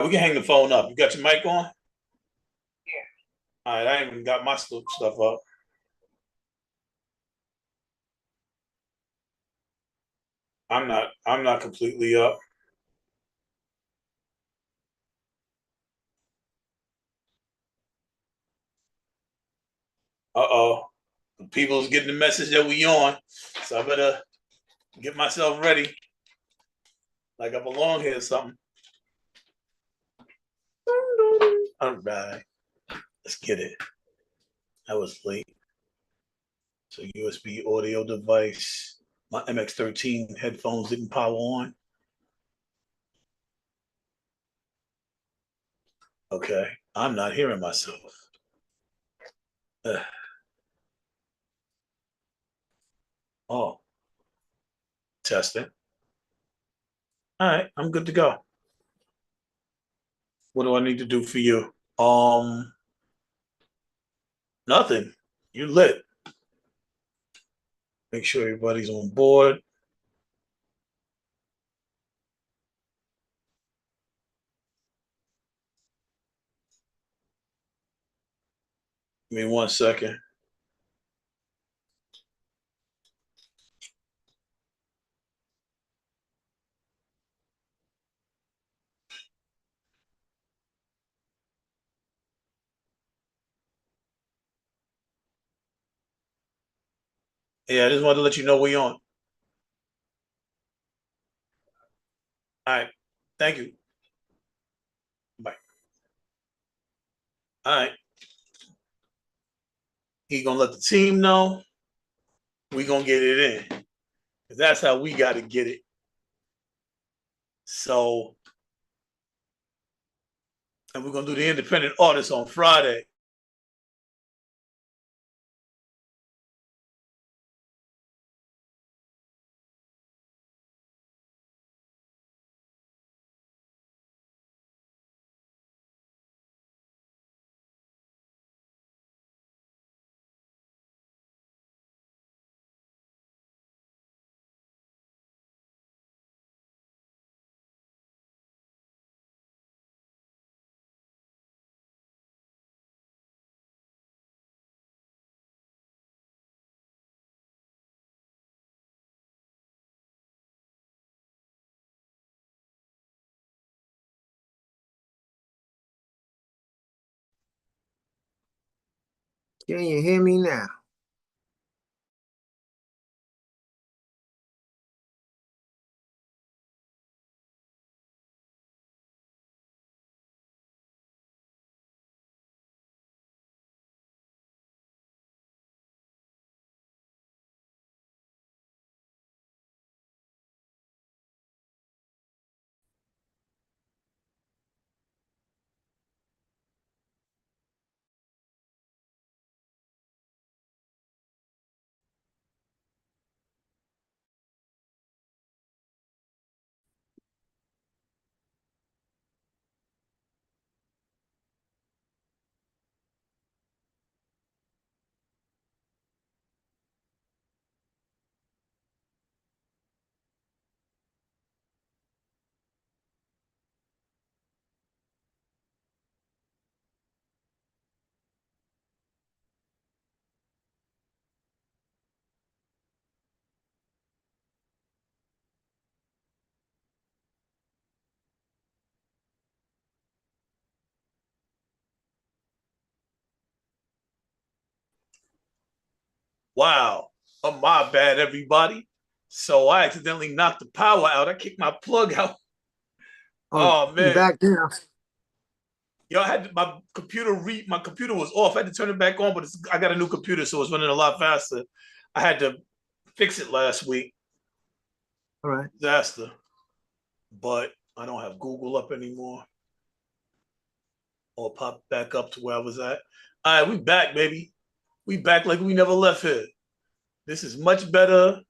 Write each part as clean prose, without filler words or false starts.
We can hang the phone up. You got your mic on? Yeah. All right, I ain't even got my stuff up. I'm not completely up. Uh-oh. The people's getting the message that we on. So I better get myself ready. Like I belong here or something. All right. Let's get it. I was late. So USB audio device. My MX-13 headphones didn't power on. Okay. I'm not hearing myself. Oh, testing. All right, I'm good to go. What do I need to do for you? Nothing. You lit. Make sure everybody's on board. Give me 1 second. Yeah, I just wanted to let you know we on. All right. Thank you. Bye. All right. He gonna let the team know. We gonna get it in. That's how we gotta get it. So, and we're gonna do the independent artists on Friday. Can you hear me now? Wow. Oh, my bad, everybody. So I accidentally knocked the power out. I kicked my plug out. Oh, Oh you man. back now? Yo, I had my computer was off. I had to turn it back on, but I got a new computer, so it's running a lot faster. I had to fix it last week. All right. Disaster. But I don't have Google up anymore. Or pop back up to where I was at. All right, we back, baby. We back like we never left here. This is much better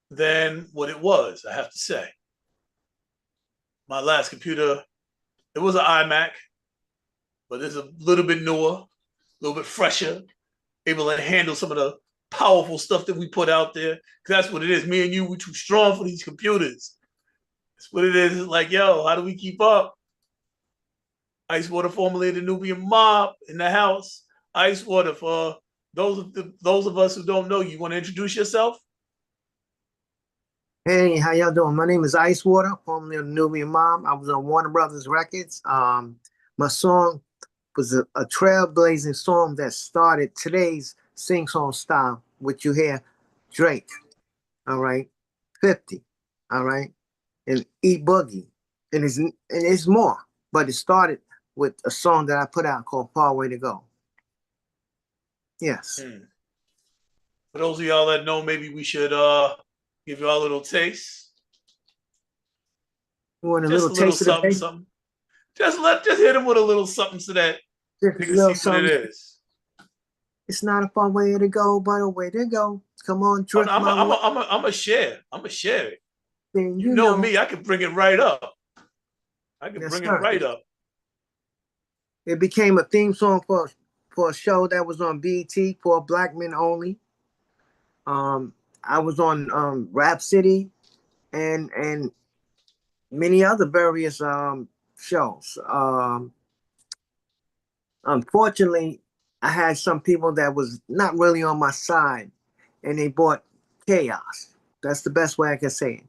than what it was, I have to say. My last computer, it was an iMac, but it's a little bit newer, a little bit fresher, able to handle some of the powerful stuff that we put out there. That's what it is. Me and you, we too strong for these computers. That's what it is. It's like, yo, how do we keep up? IceWater, formerly the Nubian Mob, in the house. IceWater, for those of us who don't know, you want to introduce yourself? Hey, how y'all doing? My name is IceWater, formerly of Nubian Mob. I was on Warner Brothers Records. My song was a trailblazing song that started today's sing-song style, which you hear Drake, all right, 50, all right, and E Boogie, and it's more, but it started with a song that I put out called Far Way to Go. Yes. For those of y'all that know, maybe we should give y'all a little taste. You want a Just little a little taste of the something, bass? something. Just hit him with a little something so that Just a you can little see what it something. is. It's not a far way to go, but a way to go. Come on, Oh, drift my way. I'm a share. I'm a share it. Then You know me, I can bring it right up. I can Yes, bring it sir. right up. It became a theme song for a show that was on BET for Black Men Only. I was on Rap City and many other various shows. Unfortunately, I had some people that was not really on my side, and they brought chaos. That's the best way I can say it.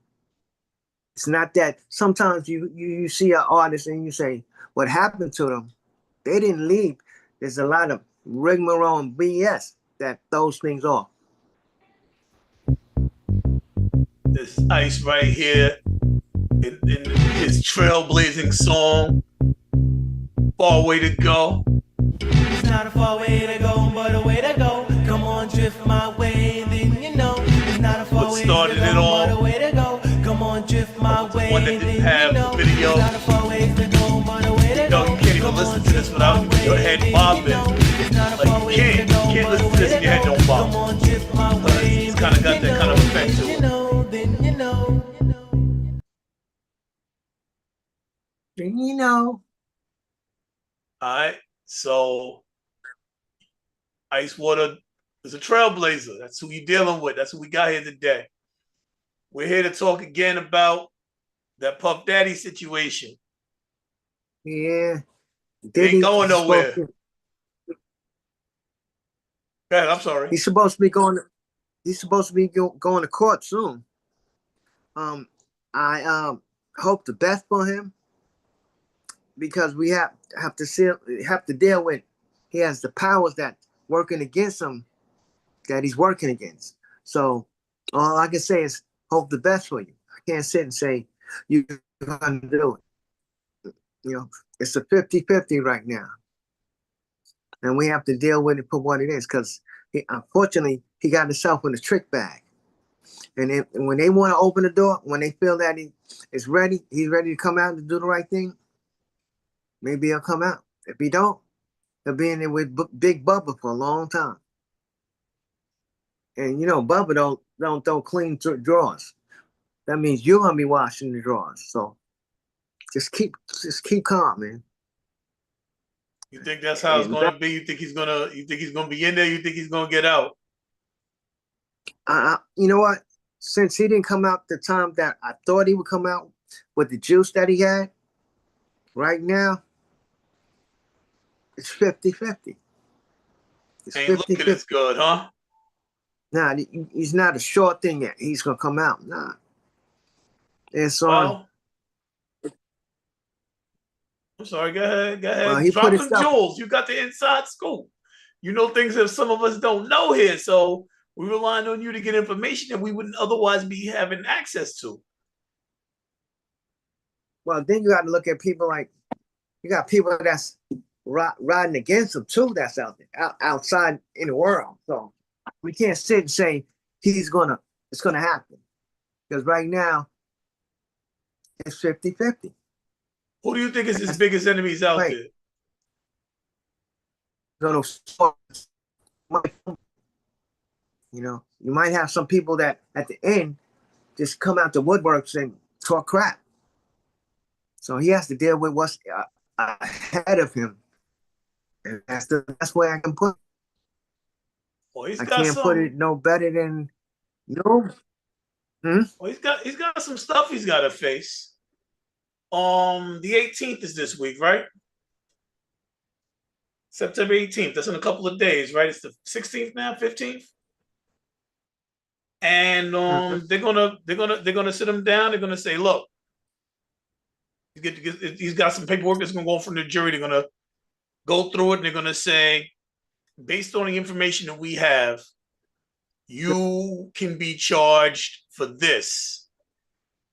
It's not that sometimes you see an artist and you say, what happened to them? They didn't leave. There's a lot of rigmarole and BS that those things off. This Ice right here in his trailblazing song, Far Way to Go. It's not a far way to go, but a way to go. Come on, drift my way, then you know. It's not a far way to go, but a way to go. Come on, drift my way, one that didn't have the video. It's not a far way to go, but a way to go. Yo, you can't even listen to this without your head bobbing. Like, you can't listen to this and your head don't bob. Because it's kind of got that kind of effect to it. Then you know. Then you know. All right, so IceWater is a trailblazer. That's who you're dealing with. That's who we got here today. We're here to talk again about that Puff Daddy situation. Yeah. It ain't going nowhere. Go ahead, I'm sorry. He's supposed to be going to court soon. I hope the best for him, because we have to deal with, he has the powers that working against him, that he's working against. So all I can say is hope the best for you. I can't sit and say you're going to do it. You know, it's a 50-50 right now. And we have to deal with it for what it is, because unfortunately, he got himself in a trick bag. And when they want to open the door, when they feel that he's ready to come out and do the right thing, maybe he'll come out. If he don't, he'll be in there with Big Bubba for a long time. And you know, Bubba don't clean drawers. That means you're gonna be washing the drawers. So just keep calm, man. You think that's how it's gonna be? You think he's gonna be in there? You think he's gonna get out? You know what? Since he didn't come out the time that I thought he would come out with the juice that he had, right now, it's 50-50. It's Ain't looking as good, huh? Nah, he's not a short thing yet. He's gonna come out. Nah. It's on. I'm sorry, go ahead. He Drop them jewels. You got the inside scoop. You know things that some of us don't know here. So we're relying on you to get information that we wouldn't otherwise be having access to. Well, then you got to look at people like, you got people that's riding against him too, that's out there, outside in the world. So we can't sit and say it's gonna happen. Because right now, it's 50-50. Who do you think is his biggest enemies out there? You know, you might have some people that at the end just come out the woodworks and talk crap. So he has to deal with what's ahead of him. And that's the best way I can put it. Well, I can't put it no better than no. Well, he's got some stuff he's got to face. The 18th is this week, right? September 18th. That's in a couple of days, right? It's the 16th now, 15th. And they're gonna sit him down. They're gonna say, look, he's got some paperwork that's gonna go from the jury. They're gonna go through it and they're gonna say, based on the information that we have, you can be charged for this.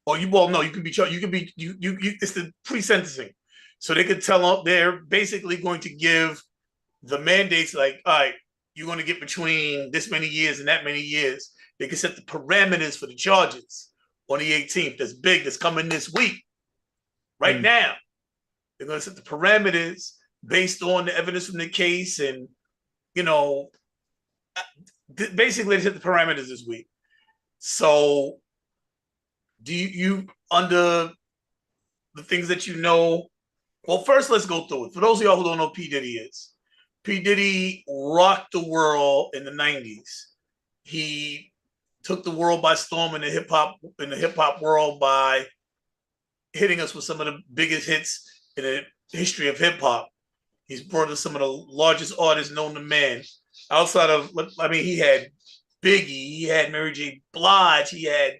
Or you can be charged, you can be it's the pre-sentencing. So they could tell them they're basically going to give the mandates like, all right, you're going to get between this many years and that many years. They can set the parameters for the charges on the 18th. That's big. That's coming this week. Right now, they're going to set the parameters based on the evidence from the case, and basically they set the parameters this week. So, do you under the things that you know? Well, first let's go through it. For those of y'all who don't know, P. Diddy is. P. Diddy rocked the world in the 90s. He took the world by storm in the hip hop world by hitting us with some of the biggest hits in the history of hip hop. He's brought us some of the largest artists known to man. Outside of, he had Biggie, he had Mary J. Blige, he had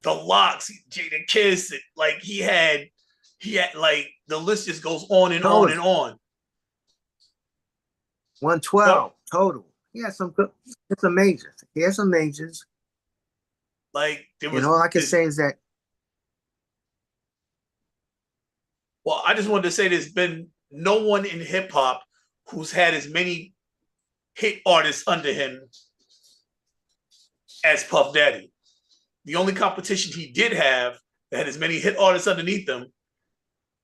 The Lox, Jada Kiss. He had the list just goes on and on and on. 112 total. He had some good. It's some majors. He had some majors. All I can say is that. Well, I just wanted to say there's been no one in hip hop who's had as many hit artists under him as Puff Daddy. The only competition he did have that had as many hit artists underneath him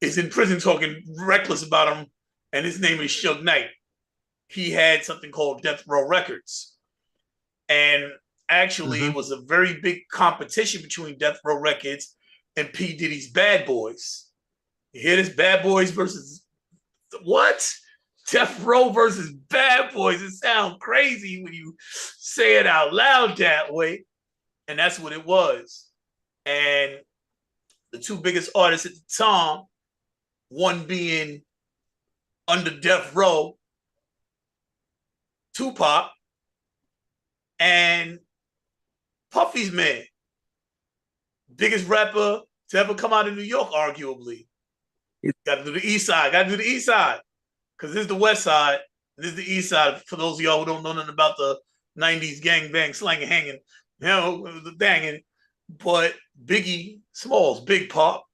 is in prison talking reckless about him, and his name is Suge Knight. He had something called Death Row Records. And actually, it was a very big competition between Death Row Records and P. Diddy's Bad Boys. You hear this? Bad Boys versus what? Death Row versus Bad Boys. It sounds crazy when you say it out loud that way. And that's what it was. And the two biggest artists at the time, one being under Death Row, Tupac, and Puffy's man, biggest rapper to ever come out of New York, arguably. Got to do the East Side. Got to do the East Side, because this is the West Side, and this is the East Side. For those of y'all who don't know nothing about the '90s gang bang, slanging, hanging, the banging. But Biggie Smalls, Big Pop,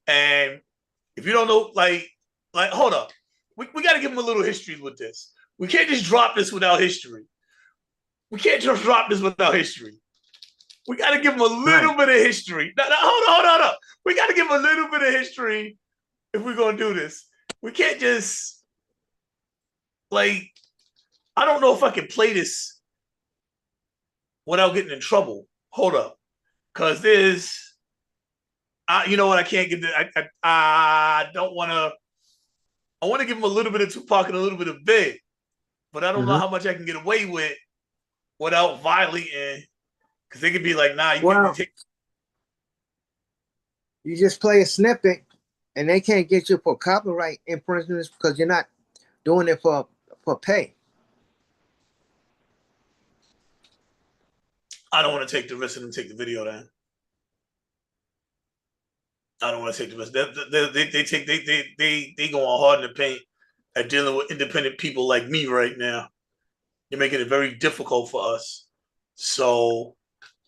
and if you don't know, hold up, we got to give him a little history with this. We can't just drop this without history. We got to give him a little bit of history. No, hold on. We got to give him a little bit of history if we're going to do this. We can't just, I don't know if I can play this without getting in trouble. Hold up. Because you know what, I can't get I don't want to, I want to give him a little bit of Tupac and a little bit of Big. But I don't know how much I can get away with without violating, because they could be like, nah, you just play a snippet and they can't get you for copyright infringements because you're not doing it for pay. I don't want to take the risk and take the video down. I don't want to take the risk. They going hard in the paint at dealing with independent people like me right now. You're making it very difficult for us. So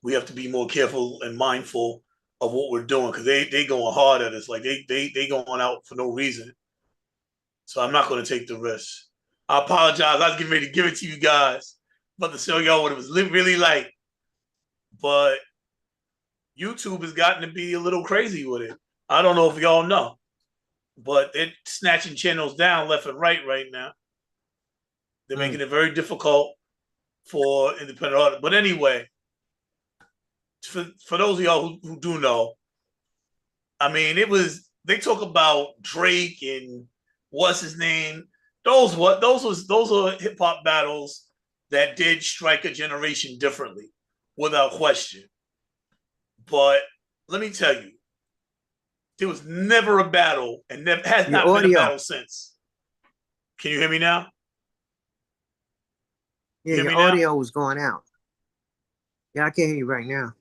we have to be more careful and mindful of what we're doing, because they going hard at us. They going out for no reason. So I'm not going to take the risk. I apologize. I was getting ready to give it to you guys. I'm about to show y'all what it was really like. But YouTube has gotten to be a little crazy with it. I don't know if y'all know, but they're snatching channels down left and right now. They're making it very difficult for independent artists. But anyway, for those of y'all who do know, they talk about Drake and what's his name. Those are hip hop battles that did strike a generation differently, without question. But let me tell you, there was never a battle, and has not been a battle since. Can you hear me now? Yeah, your audio was going out. Yeah, I can hear you right now.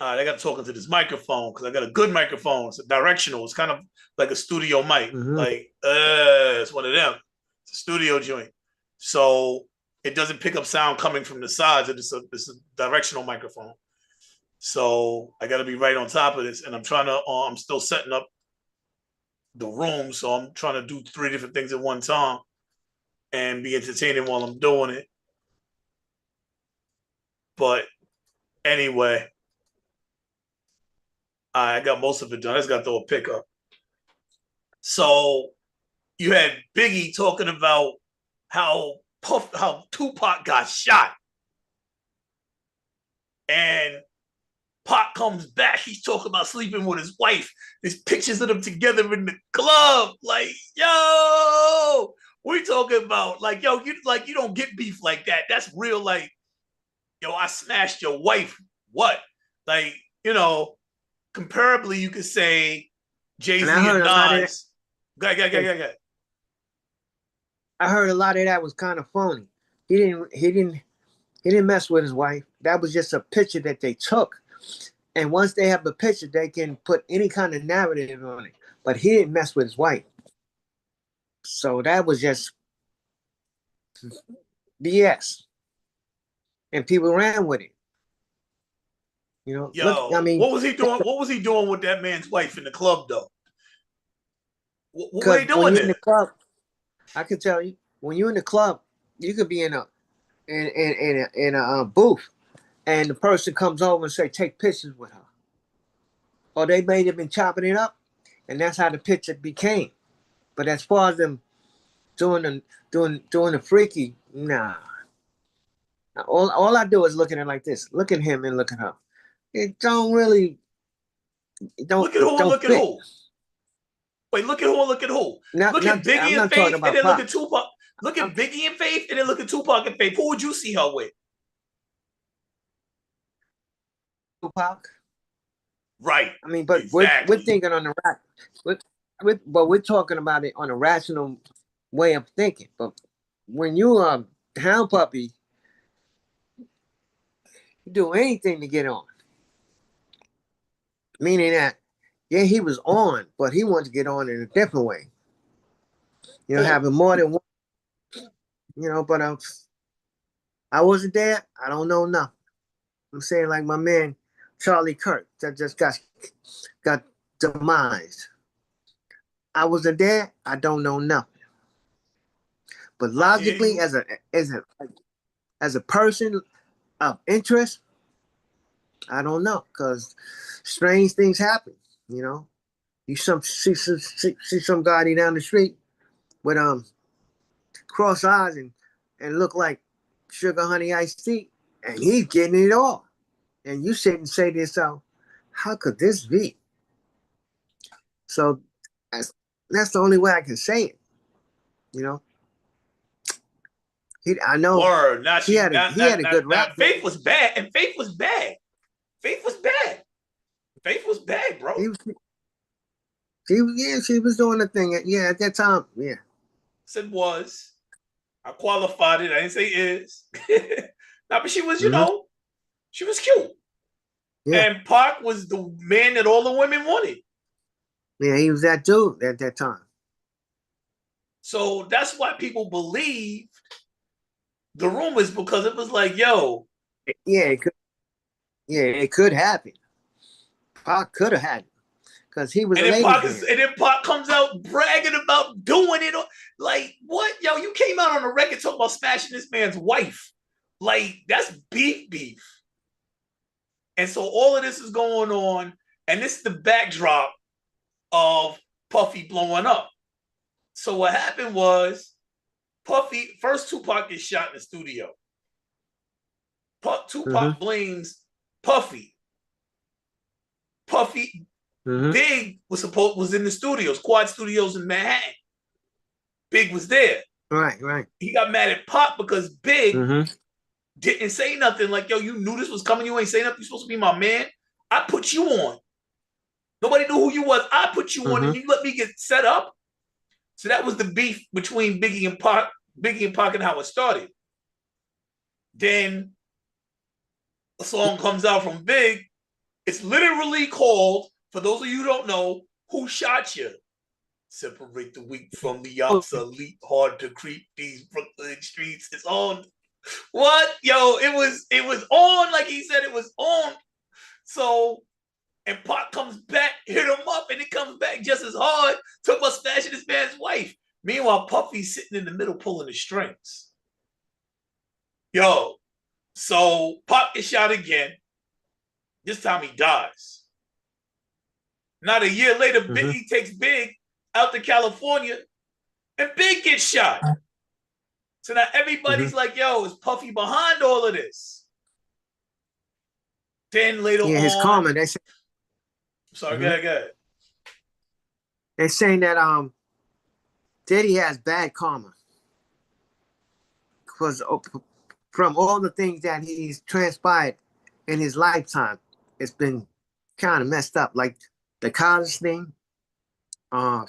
All right, I got to talk into this microphone because I got a good microphone. It's a directional. It's kind of like a studio mic. Like, it's one of them. It's a studio joint. So it doesn't pick up sound coming from the sides. It's a directional microphone. So I got to be right on top of this. And I'm trying to, I'm still setting up the room. So I'm trying to do 3 different things at one time and be entertaining while I'm doing it. But anyway, I got most of it done. I just got to throw a pickup. So you had Biggie talking about how Tupac got shot. And Pac comes back. He's talking about sleeping with his wife. There's pictures of them together in the club. Like, yo, we talking about like, yo, you don't get beef like that. That's real. Like, yo, I smashed your wife. What? Like, you know, comparably, you could say Jay-Z and Nas. Go ahead. I heard a lot of that was kind of phony. He didn't mess with his wife. That was just a picture that they took. And once they have the picture, they can put any kind of narrative on it. But he didn't mess with his wife. So that was just BS. And people ran with it. You know, yo, look, I mean, what was he doing? What was he doing with that man's wife in the club, though? What were they doing in the club? I can tell you, when you're in the club, you could be in a booth, and the person comes over and say, "Take pictures with her," or they may have been chopping it up, and that's how the picture became. But as far as them doing the freaky, nah. All I do is look at it like this: look at him and look at her. It don't really. Look at who. Look at who. Wait, look at who. Look at who. Look at Biggie and Faith, and then look at Tupac. Look at Biggie and Faith, and then look at Tupac and Faith. Who would you see her with? Tupac. Right. I mean, but exactly. we're thinking on the right. But we're talking about it on a rational way of thinking. But when you hound puppy, you do anything to get on. Meaning that, yeah, he was on, but he wanted to get on in a different way. You know, having more than one. You know, but I wasn't there. I don't know nothing. I'm saying like my man Charlie Kirk that just got demised. I wasn't there. I don't know nothing. But logically, as a person of interest, I don't know, because strange things happen. You know, you see some guy down the street with cross eyes and look like sugar honey iced tea, and he's getting it all. And you sit and say to yourself, how could this be? So that's the only way I can say it. You know, I know. Word. He had a good rap. Faith was bad, and Faith was bad. Faith was bad. Faith was bad, bro. She was doing the thing. Yeah, at that time. Yeah. Said was. I qualified it. I didn't say is. No, but she was, you know, she was cute. Yeah. And Pac was the man that all the women wanted. Yeah, he was that dude at that time. So that's why people believed the rumors, because it was like, yo. Yeah, it could happen. Pac could have had it. Because he was and then Pac comes out bragging about doing it. Like, what? Yo, you came out on the record talking about smashing this man's wife. Like, that's beef. And so all of this is going on, and this is the backdrop of Puffy blowing up. So what happened was, first Tupac gets shot in the studio. Tupac blames Puffy. Big was in the studios, Quad Studios in Manhattan. Big was there. Right. He got mad at Pac because Big didn't say nothing. Like, yo, you knew this was coming. You ain't saying nothing. You're supposed to be my man. I put you on. Nobody knew who you was. I put you on, and you let me get set up. So that was the beef between Biggie and Pac and how it started. Then a song comes out from Big. It's literally called, for those of you who don't know, Who Shot You? Separate the weak from the obsolete, hard to creep these Brooklyn streets. It's on. What? Yo, it was on, like he said it was on. So, and Pac comes back, hit him up, and it comes back just as hard. Talk about smashing this man's wife. Meanwhile, Puffy's sitting in the middle pulling the strings. Yo, so Pac is shot again. This time he dies. Not a year later, Biggie takes Big out to California, and Big gets shot. So now everybody's like, yo, is Puffy behind all of this? Then later on, his karma, they say, sorry, go ahead. They're saying that Diddy has bad karma. Because from all the things that he's transpired in his lifetime, it's been kind of messed up. Like the college thing. There's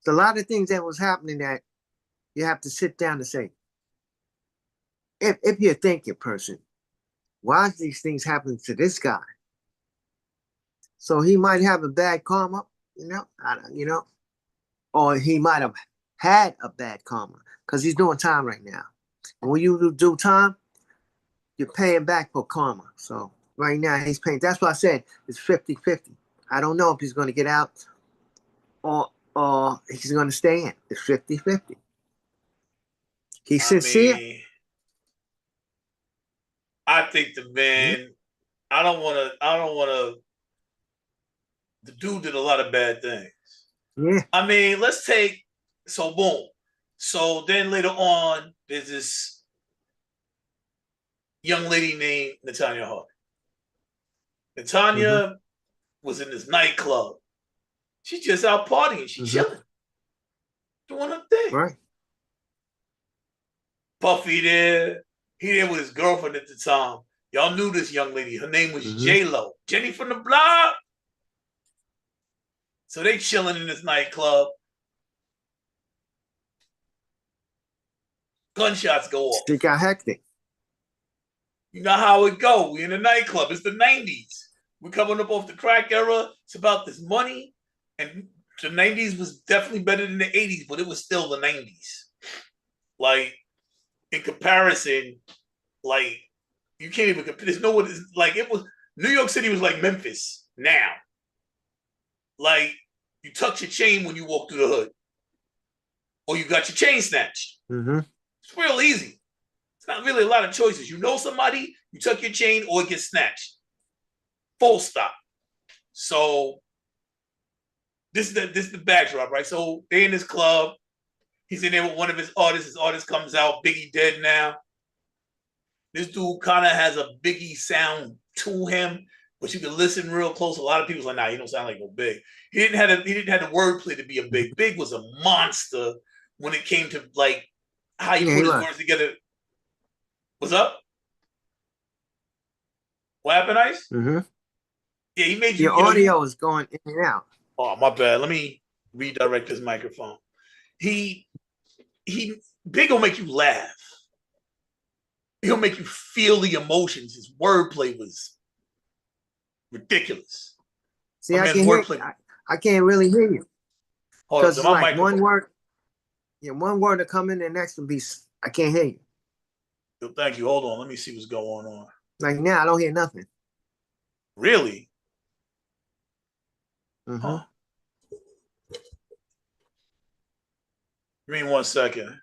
a lot of things that was happening that you have to sit down and say, if you're a thinking person, why is these things happening to this guy? So he might have a bad karma, or he might have had a bad karma because he's doing time right now. And when you do time, you're paying back for karma. So right now he's paying. That's why I said it's 50-50. I don't know if he's going to get out or he's going to stay in. It's 50-50. He's sincere. I think the man, I don't want to, the dude did a lot of bad things. Yeah. I mean, let's take, so boom. So then later on, there's this young lady named Natanya Hart. Natanya was in this nightclub. She's just out partying. She's chilling. Doing her thing. Right. Puffy there. He there with his girlfriend at the time. Y'all knew this young lady. Her name was J-Lo. Jenny from the block. So they chilling in this nightclub. Gunshots go off. It got hectic. You know how it go. We in a nightclub. It's the 90s. We're coming up off the crack era. It's about this money. And the 90s was definitely better than the 80s, but it was still the 90s. Like, in comparison, like, you can't even compare. There's no one, like, it was, New York City was like Memphis now. Like, you tucked your chain when you walk through the hood. Or you got your chain snatched. It's real easy. It's not really a lot of choices. You know somebody, you tuck your chain, or it gets snatched. Full stop. So, this is the backdrop, right? So, they in this club. He's in there with one of his artists. His artist comes out. Biggie dead now. This dude kind of has a Biggie sound to him, but you can listen real close. A lot of people's like, nah, he don't sound like no Big. He didn't have the wordplay to be a Big. Big was a monster when it came to like how you put his words together. What's up? What happened, Ice? Yeah, he made you. Your audio is going in and out. Oh, my bad. Let me redirect this microphone. Big will make you laugh. He'll make you feel the emotions. His wordplay was ridiculous. See, I can't really hear you. Because it's like one word to come in the next one be, I can't hear you. Yo, thank you. Hold on. Let me see what's going on. Like now, I don't hear nothing. Really? Huh. Give me 1 second.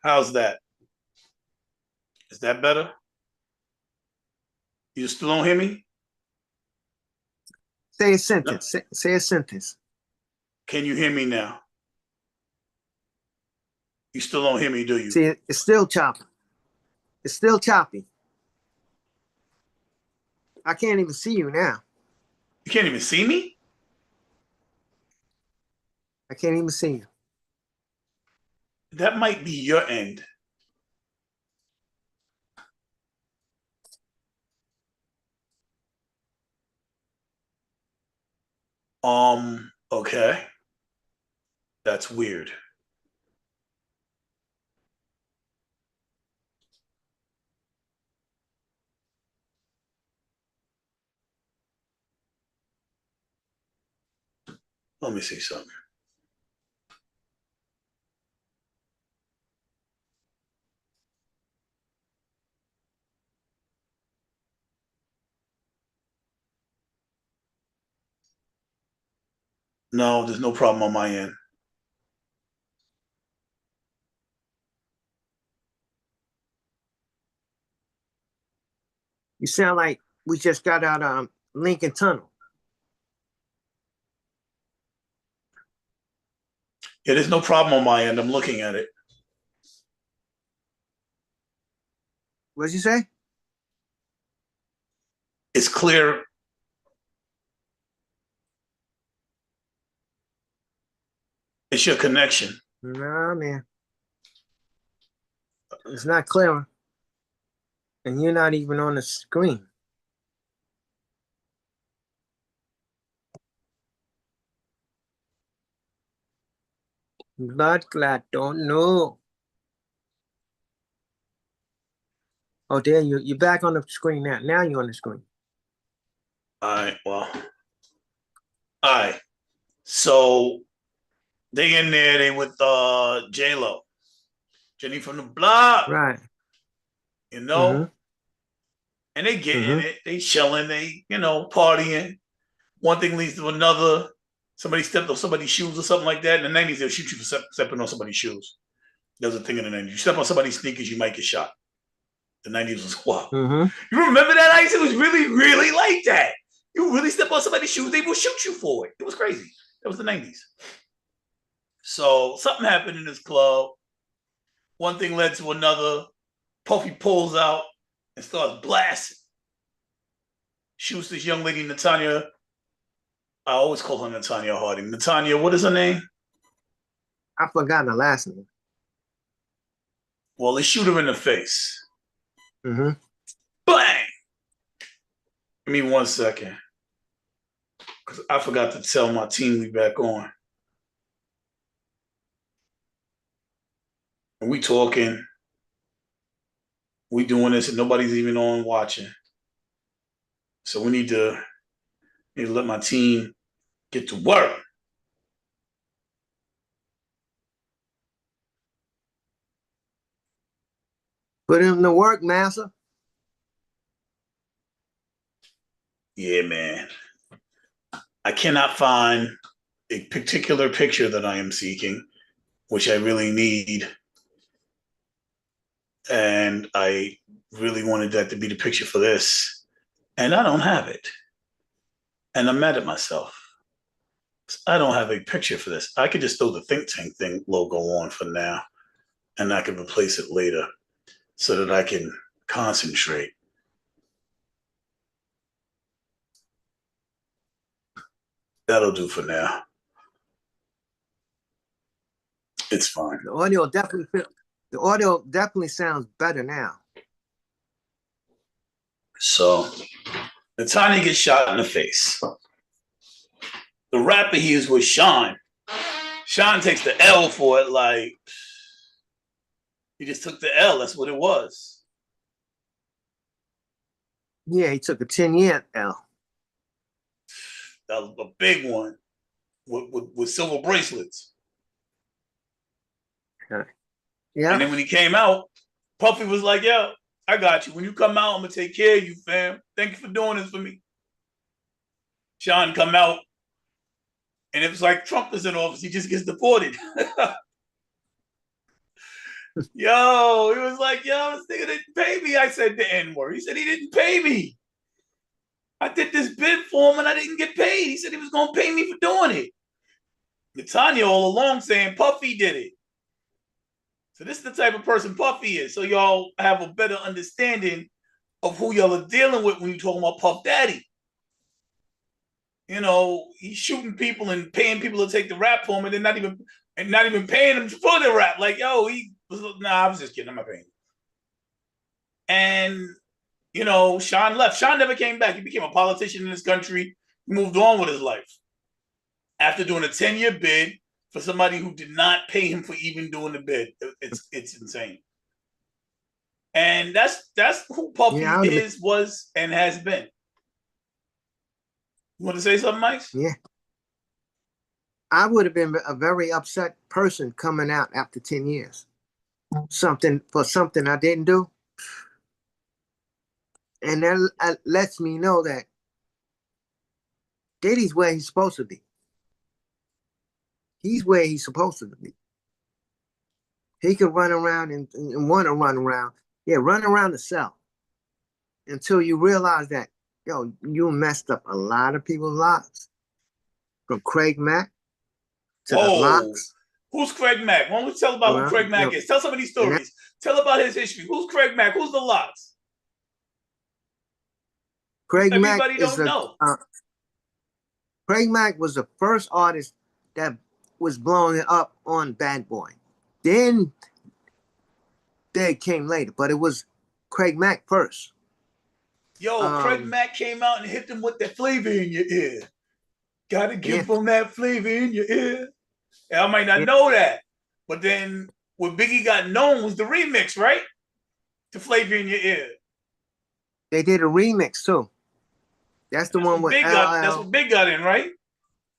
How's that? Is that better? You still don't hear me? Say a sentence. No. Say a sentence. Can you hear me now? You still don't hear me, do you? See, it's still choppy. It's still choppy. I can't even see you now. You can't even see me? I can't even see you. That might be your end. Okay. That's weird. Let me see something. No, there's no problem on my end. You sound like we just got out Lincoln Tunnel. Yeah, there's no problem on my end. I'm looking at it. What'd you say? It's clear. It's your connection. Nah, man. It's not clear. And you're not even on the screen. Blood clot, don't know. Oh, there you're back on the screen now. Now you're on the screen. All right, well. All right. So they in there, they with J-Lo. Jenny from the block. Right. You know? Mm-hmm. And they get in it, they chilling, they, partying. One thing leads to another. Somebody stepped on somebody's shoes or something like that. In the 90s, they'll shoot you for stepping on somebody's shoes. There was a thing in the 90s. You step on somebody's sneakers, you might get shot. The 90s was wow. Mm-hmm. You remember that, Ice? It was really, really like that. You really step on somebody's shoes, they will shoot you for it. It was crazy. That was the 90s. So something happened in this club. One thing led to another. Puffy pulls out and starts blasting. Shoots this young lady, Natanya. I always call her Natanya Harding. Natanya, what is her name? I forgot the last name. Well, they shoot her in the face. Mm-hmm. Bang! Give me 1 second. Because I forgot to tell my team we back on. And we talking. We doing this and nobody's even on watching. So we need to let my team get to work. Put him to work, massa. Yeah, man. I cannot find a particular picture that I am seeking, which I really need. And I really wanted that to be the picture for this. And I don't have it. And I'm mad at myself. I don't have a picture for this. I could just throw the think tank thing logo on for now. And I can replace it later so that I can concentrate. That'll do for now. It's fine. The audio definitely sounds better now. So Natanya gets shot in the face. The rapper he is with Sean. Sean takes the L for it, like he just took the L. That's what it was. Yeah, he took a 10-year L. That was a big one with silver bracelets. Okay. Yeah. And then when he came out, Puffy was like, yo, I got you. When you come out, I'm going to take care of you, fam. Thank you for doing this for me. Sean come out, and it was like Trump is in office. He just gets deported. Yo, he was like, yo, this nigga didn't pay me. I said the N-word. He said he didn't pay me. I did this bid for him and I didn't get paid. He said he was going to pay me for doing it. Natanya all along saying Puffy did it. So this is the type of person Puffy is. So y'all have a better understanding of who y'all are dealing with when you're talking about Puff Daddy. he's shooting people and paying people to take the rap for him, and then not even paying him for the rap. Like, yo, I was just kidding. I'm not paying. And Sean left. Sean never came back. He became a politician in this country. He moved on with his life after doing a 10-year bid for somebody who did not pay him for even doing the bid. It's insane. And that's who Puffy was, and has been. You want to say something, Mike? Yeah. I would have been a very upset person coming out after 10 years. Something I didn't do. And that lets me know that Diddy's where he's supposed to be. He's where he's supposed to be. He could run around and want to run around. Yeah, run around the cell until you realize that, yo, you messed up a lot of people's lives. From Craig Mack to the Locks. Who's Craig Mack? Why don't we tell about who Craig Mack is? Tell some of these stories. Tell about his history. Who's Craig Mack? Who's the Locks? Everybody don't know. Craig Mack was the first artist that was blowing up on Bad Boy. Then they came later, but it was Craig Mack first. Yo, Craig Mack came out and hit them with that flavor in your ear. Gotta give them that flavor in your ear. And I might not know that, but then what Biggie got known was the remix, right? To Flavor in Your Ear. They did a remix too. That's the one with LL. That's what Big got in, right?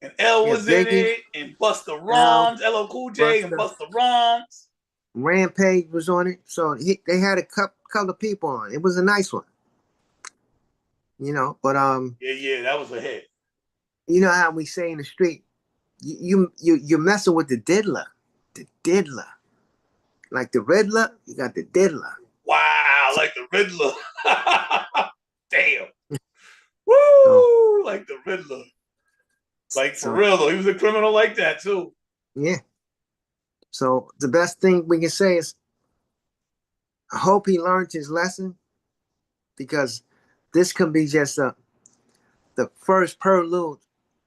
And L was in it, and Busta Rhymes, LL Cool J, and Busta Rhymes. Rampage was on it, so they had a couple of people on. It was a nice one, But yeah, that was a hit. You know how we say in the street, you're messing with the diddler, like the Riddler. You got the diddler. Wow, like the Riddler. Damn. Woo! Like the Riddler. Like, for real, though. He was a criminal like that, too. Yeah. So the best thing we can say is, I hope he learned his lesson, because this could be just the first prelude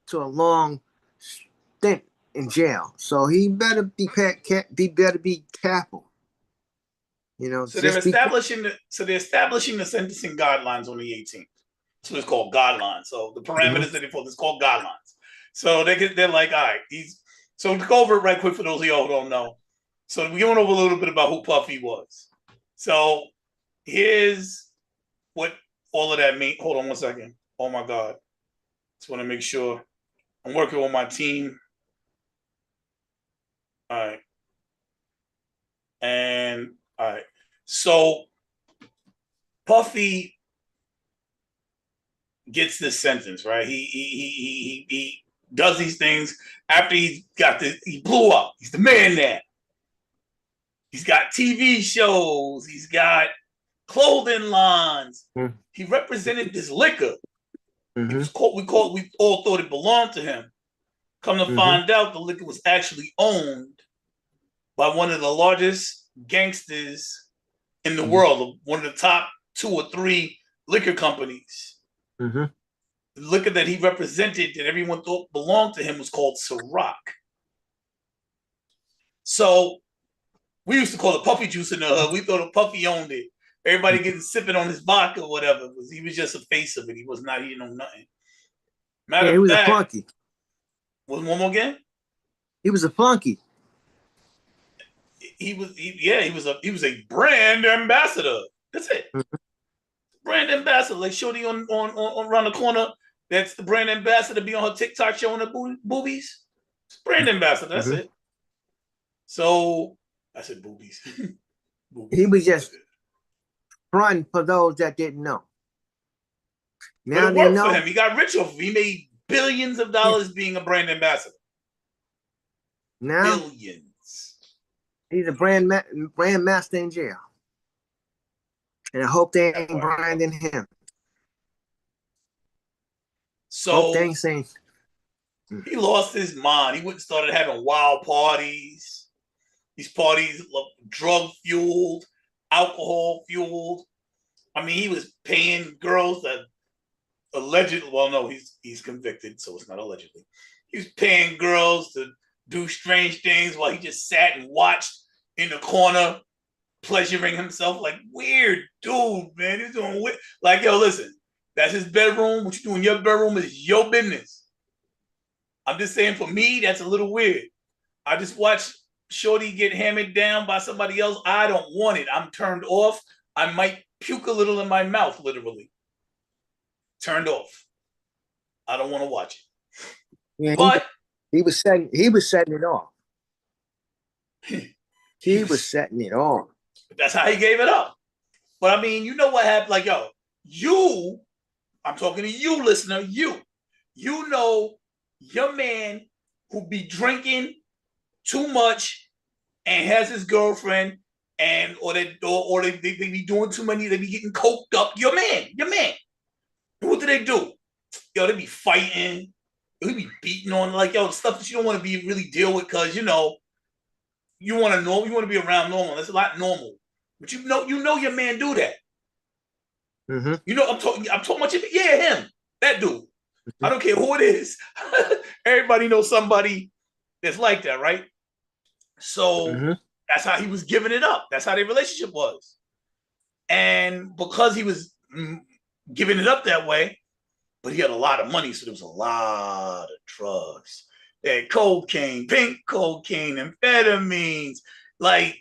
to a long stint in jail. So he better be careful. So they're establishing the sentencing guidelines on the 18th. So it's called guidelines. So the parameters that they follow is called guidelines. So they're like, all right, so to go over it right quick for those of y'all who don't know. So we went over a little bit about who Puffy was. So here's what all of that means. Hold on one second. Oh my God. Just want to make sure I'm working with my team. All right. And all right. So Puffy gets this sentence, right? He does these things after he blew up. He's the man now. He's got TV shows. He's got clothing lines. He represented this liquor. He was we all thought it belonged to him. Come to find out, the liquor was actually owned by one of the largest gangsters in the world, one of the top 2 or 3 liquor companies. The liquor that he represented, that everyone thought belonged to him, was called Ciroc. So we used to call it Puffy juice in the hood. We thought Puffy owned it. Everybody getting sipping on his vodka or whatever. He was just a face of it. He was not eating on nothing. He was a flunky. One more again? He was a flunky. He was a brand ambassador. That's it. Brand ambassador, like Shorty on around the corner. That's the brand ambassador. Be on her TikTok showing her boobies. It's brand ambassador. That's it. So I said boobies. He was just front for those that didn't know. Now but it worked for him. He got rich off of it. He made billions of dollars being a brand ambassador. Now billions. He's a brand master in jail. And I hope they ain't branding him. So hope they ain't saying. He lost his mind. He went and started having wild parties. These parties drug-fueled, alcohol-fueled. I mean, he was paying girls allegedly, well, no, he's convicted, so it's not allegedly. He was paying girls to do strange things while he just sat and watched in the corner, pleasuring himself. Like, weird dude, man. He's doing weird. Like, yo, listen, that's his bedroom. What you do in your bedroom is your business. I'm just saying, for me, that's a little weird. I just watched Shorty get hammered down by somebody else. I don't want it. I'm turned off. I might puke a little in my mouth, literally. Turned off. I don't want to watch it. Yeah, but he was setting it off. He was setting it off. That's how he gave it up. But I mean, you know what happened? Like, yo, I'm talking to you, listener. You know your man who be drinking too much and has his girlfriend, and or they be doing too many, they be getting coked up. Your man. What do? Yo, they be fighting. They be beating on, like, yo, stuff that you don't want to be really deal with, because you want to be around normal. That's a lot normal. But you know your man do that. Mm-hmm. You know, I'm talking about him, that dude. Mm-hmm. I don't care who it is. Everybody knows somebody that's like that, right? So That's how he was giving it up. That's how their relationship was. And because he was giving it up that way, but he had a lot of money, so there was a lot of drugs. They had cocaine, pink cocaine, amphetamines, like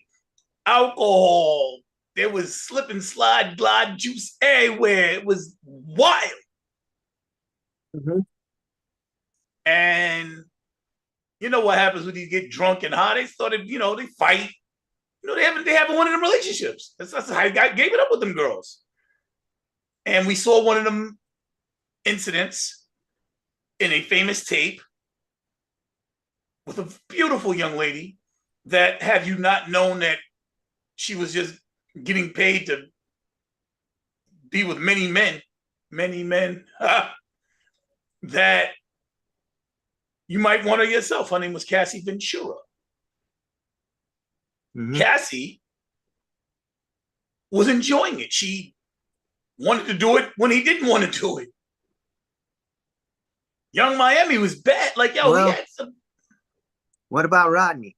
alcohol. There was slip and slide, glide juice everywhere. It was wild. Mm-hmm. And you know what happens when you get drunk and high? They started, they fight. They haven't one of them relationships. That's how he gave it up with them girls. And we saw one of them incidents in a famous tape with a beautiful young lady that, had you not known that she was just getting paid to be with many men, that you might want her yourself. Her name was Cassie Ventura. Mm-hmm. Cassie was enjoying it. She wanted to do it when he didn't want to do it. Young Miami was bad. Like, yo, he had some. What about Rodney?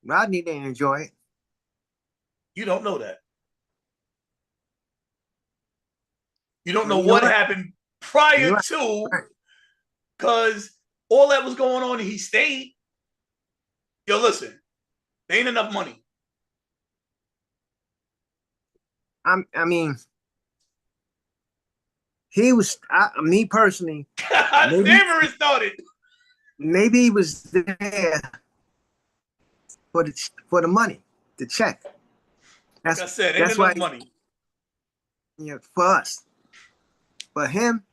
Rodney didn't enjoy it. You don't know that. You don't know what happened prior to, because all that was going on and he stayed. Yo, listen, there ain't enough money. I mean, he was, me personally. Never started. Maybe he was there for the money, the check. Like I said, ain't enough money. For us. For him,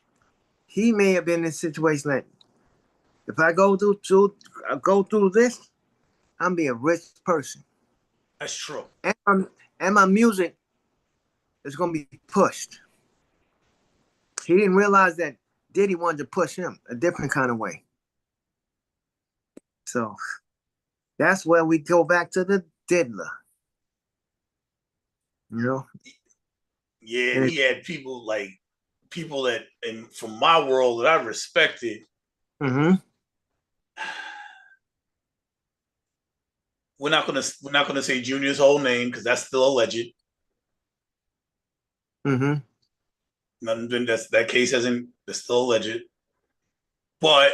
he may have been in a situation like, if I go through this, I'm be a rich person. That's true. And my music is gonna be pushed. He didn't realize that Diddy wanted to push him a different kind of way. So that's where we go back to the diddler. Yeah, and he had people that, and from my world, that I respected. Mm-hmm. We're not gonna say Junior's whole name because that's still alleged. Mm-hmm. That case that's still alleged. But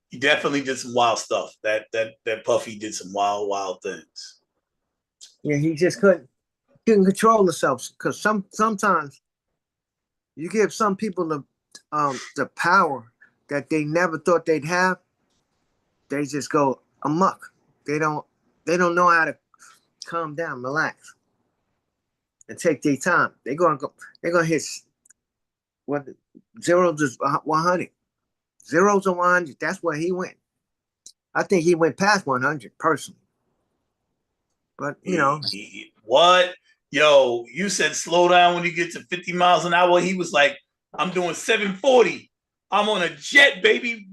he definitely did some wild stuff. That Puffy did some wild things. Yeah, he just couldn't control himself, because sometimes you give some people the power that they never thought they'd have. They just go amok. They don't know how to calm down, relax, and take their time. They're gonna hit what, 0 to 100. 0 to 100. That's where he went. I think he went past 100 personally. But what? Yo, you said slow down when you get to 50 miles an hour. He was like, I'm doing 740. I'm on a jet, baby.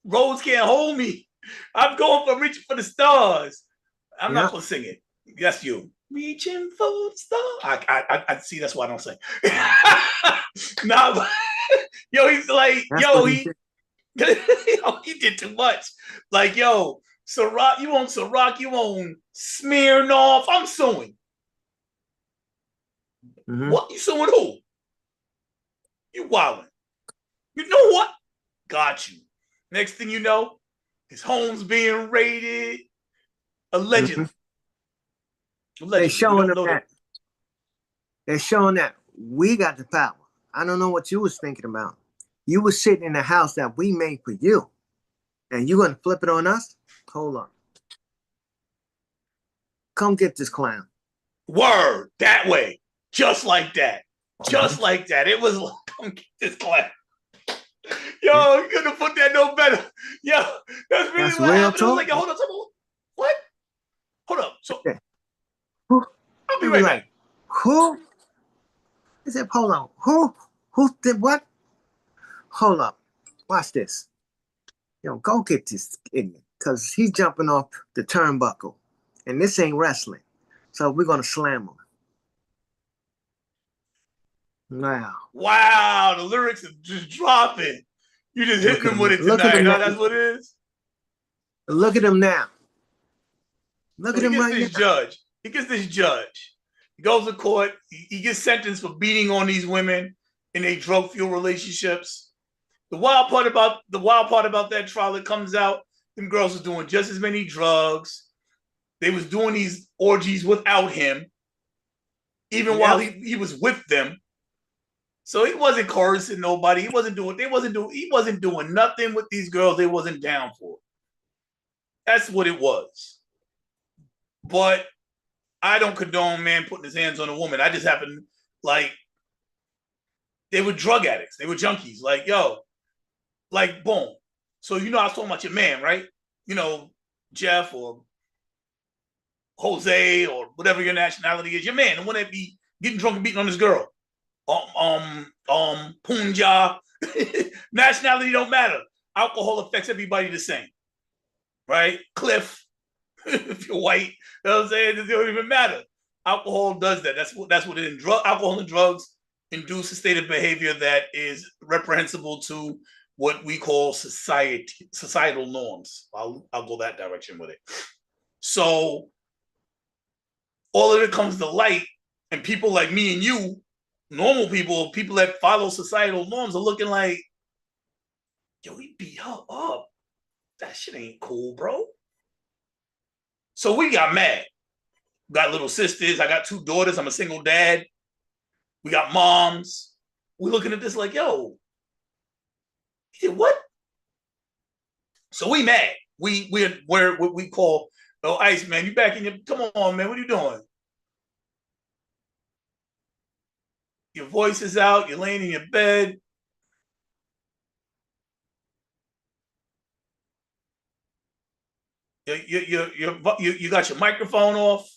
Roads can't hold me. I'm going for reaching for the stars. I'm not gonna sing it. That's you. reaching for the star. I see. That's why I don't sing. Nah, but, yo, he's like, That's yo, what he said. he did too much. Like, yo, Ciroc, you own Ciroc, you own Smirnoff. I'm suing. What? You suing who? You wildin'. You know what? Got you. Next thing you know, his home's being raided. Allegedly. They're showing them that. They're showing that we got the power. I don't know what you was thinking about. You was sitting in the house that we made for you, and you gonna flip it on us? Hold on. Come get this clown. Word, that way. Just like that. Just like that. It was like, come get this clown. Yo, you couldn't have put that no better. Yo, that's really That's what real happened. talk. I was like, hold on, what? Hold up. So Who? I'll be right back. Who? He said, hold on. Who did what? Hold up. Watch this. Yo, go get this idiot. Because he's jumping off the turnbuckle. And this ain't wrestling. So we're going to slam him. Wow, the lyrics are just dropping. You just hitting them with it tonight. Huh? That's what it is. Look at him now. Look at him right now. He gets this judge. He goes to court. He gets sentenced for beating on these women in their drug-fueled relationships. The wild part about that trial that comes out, them girls was doing just as many drugs. They was doing these orgies without him, even while he was with them. So he wasn't coercing nobody. He wasn't doing nothing with these girls they wasn't down for. That's what it was. But I don't condone man putting his hands on a woman. I just happen, like, they were drug addicts. They were junkies. Like, yo, like, boom. So, I was talking about your man, right? Jeff or Jose or whatever your nationality is. Your man, the one that be getting drunk and beating on his girl. Punjab. Nationality don't matter. Alcohol affects everybody the same. Right? Cliff, if you're white, you know what I'm saying? It don't even matter. Alcohol does that. That's what it is. Alcohol and drugs induce a state of behavior that is reprehensible to what we call societal norms. I'll go that direction with it. So all of it comes to light, and people like me and you, normal people that follow societal norms, are looking like, yo, he beat her up. That shit ain't cool, bro. So we got mad. Got little sisters. I got 2 daughters. I'm a single dad. We got moms. We're looking at this like, yo, he did what? So we mad. We're what we call, oh, Ice, man, you back in your, come on, man, what are you doing? Your voice is out. You're laying in your bed. You got your microphone off.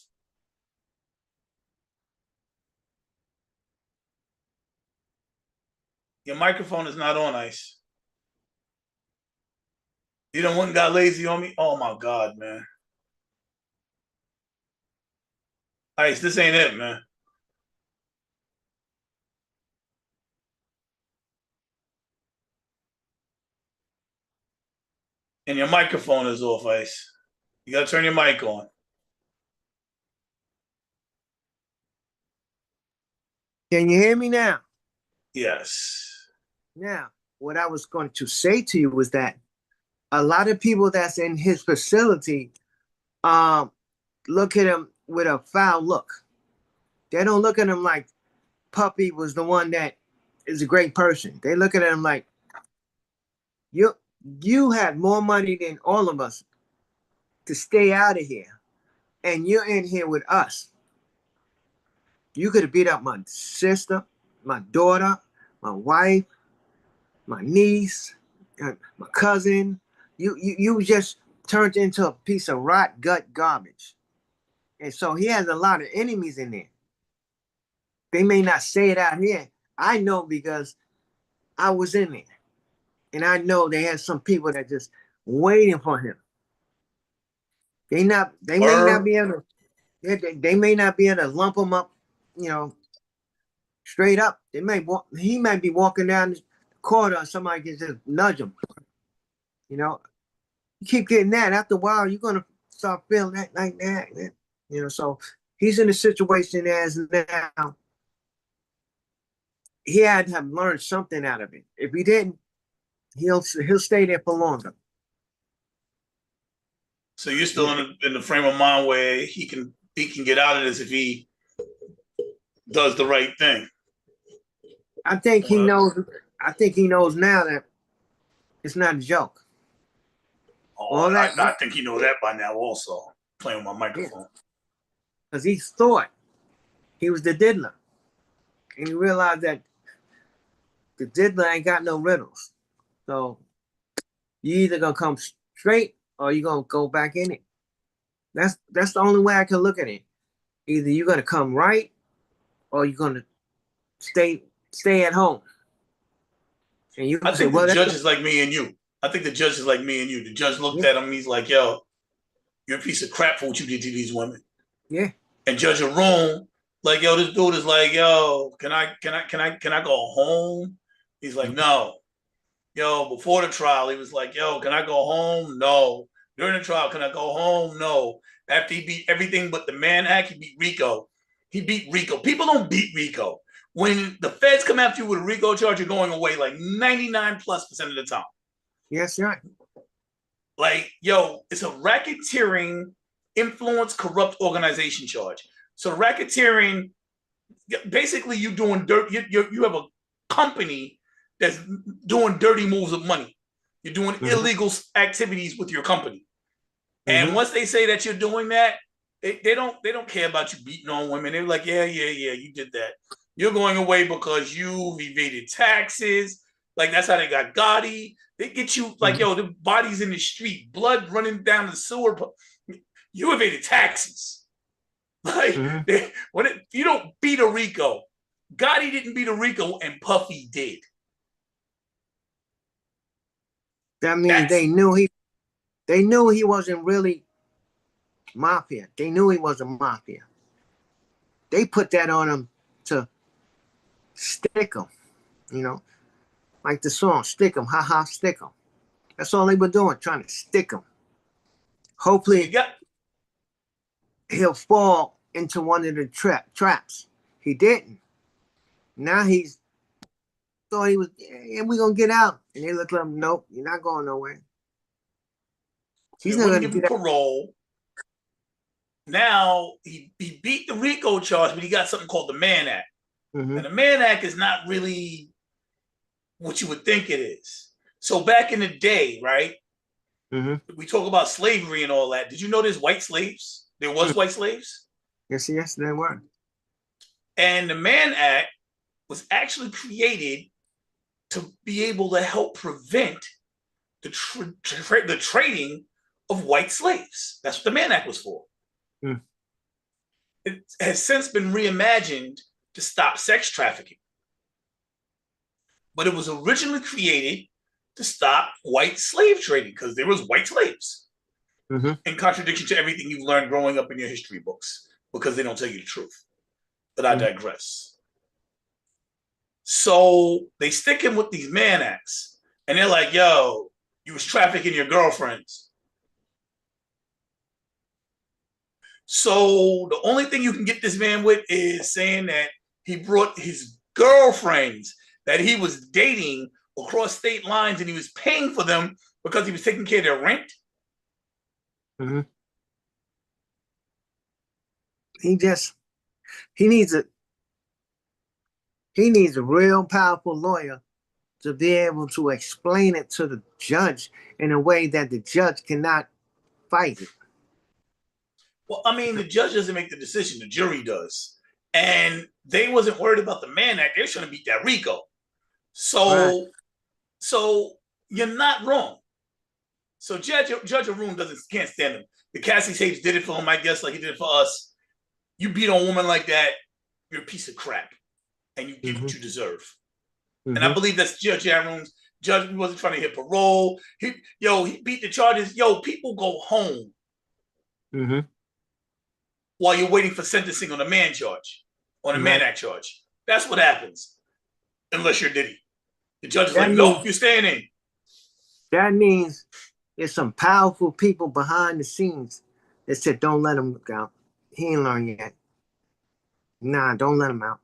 Your microphone is not on, Ice. You don't want got lazy on me? Oh my God, man. Ice, this ain't it, man. And your microphone is off, Ice. You gotta turn your mic on. Can you hear me now? Yes. Now, what I was going to say to you was that a lot of people that's in his facility look at him with a foul look. They don't look at him like Puffy was the one that is a great person. They look at him like, you had more money than all of us to stay out of here, and you're in here with us. You could have beat up my sister, my daughter, my wife, my niece, my cousin. You just turned into a piece of rot gut garbage. And so he has a lot of enemies in there. They may not say it out here. I know because I was in there. And I know they had some people that just waiting for him. They may not be able to. Yeah, they may not be able to lump him up, straight up. He might be walking down the corridor and somebody can just nudge him. You keep getting that. After a while, you're gonna start feeling that like that. So he's in a situation as now. He had to have learned something out of it. If he didn't, he'll stay there for longer. So you're still in the frame of mind where he can get out of this if he does the right thing. I think he knows. I think he knows now that it's not a joke. Oh, I think he knows that by now. Also, playing with my microphone because he thought he was the diddler, and he realized that the diddler ain't got no riddles. So you either gonna come straight or you gonna go back in it. That's the only way I can look at it. Either you're gonna come right or you're gonna stay at home. And you I think the judge is like me and you. I think the judge is like me and you. The judge looked at him. He's like, "Yo, you're a piece of crap for what you did to these women." Yeah. And Judge Arun, like, "Yo, this dude is like, yo, can I go home?" He's like, "No." Yo, before the trial, he was like, "Yo, can I go home?" No. During the trial, can I go home? No. After he beat everything but the Mann Act, he beat Rico. He beat Rico. People don't beat Rico. When the feds come after you with a Rico charge, you're going away like 99+% of the time. Yes, right. Like, yo, it's a racketeering, influence, corrupt organization charge. So racketeering, basically you doing dirt. You have a company that's doing dirty moves of money. You're doing illegal activities with your company. And once they say that you're doing that, they don't care about you beating on women. They're like, yeah, you did that. You're going away because you've evaded taxes. Like, that's how they got Gotti. They get you like, yo, the body's in the street, blood running down the sewer. You evaded taxes. Like, you don't beat a Rico. Gotti didn't beat a Rico, and Puffy did. That means they knew he wasn't really mafia. They knew he wasn't mafia. They put that on him to stick him, like the song, stick him, ha ha, stick him. That's all they were doing, trying to stick him. Hopefully, he'll fall into one of the traps. He didn't. Now he's thought he was, and we're gonna get out. And they look at him, nope, you're not going nowhere. He's not gonna give him parole. Now he beat the Rico charge, but he got something called the Mann Act. And the Mann Act is not really what you would think it is. So back in the day, right? We talk about slavery and all that. Did you know there's white slaves? There was white slaves? Yes, there were. And the Mann Act was actually created to be able to help prevent the trading of white slaves. That's what the Mann Act was for. It has since been reimagined to stop sex trafficking. But it was originally created to stop white slave trading because there was white slaves. In contradiction to everything you've learned growing up in your history books, because they don't tell you the truth. But I digress. So they stick him with these Mann Acts, and they're like, yo, you was trafficking your girlfriends. So the only thing you can get this man with is saying that he brought his girlfriends that he was dating across state lines, and he was paying for them because he was taking care of their rent. He needs a real powerful lawyer to be able to explain it to the judge in a way that the judge cannot fight it. Well, I mean, the judge doesn't make the decision, the jury does. And they wasn't worried about the Mann Act. They're trying to beat that Rico. So you're not wrong. So Judge Arun can't stand him. The Cassie tapes did it for him, I guess, like he did it for us. You beat on a woman like that, you're a piece of crap. And you get what you deserve. And I believe that's Judge Arun's. Judge wasn't trying to hit parole. He beat the charges. Yo, people go home. while you're waiting for sentencing on a man charge, on a Right. Mann Act charge. That's what happens. Unless you're Diddy. The judge is That like, nope, you're staying in. That means there's some powerful people behind the scenes that said, don't let him out. He ain't learned yet. Nah, don't let him out.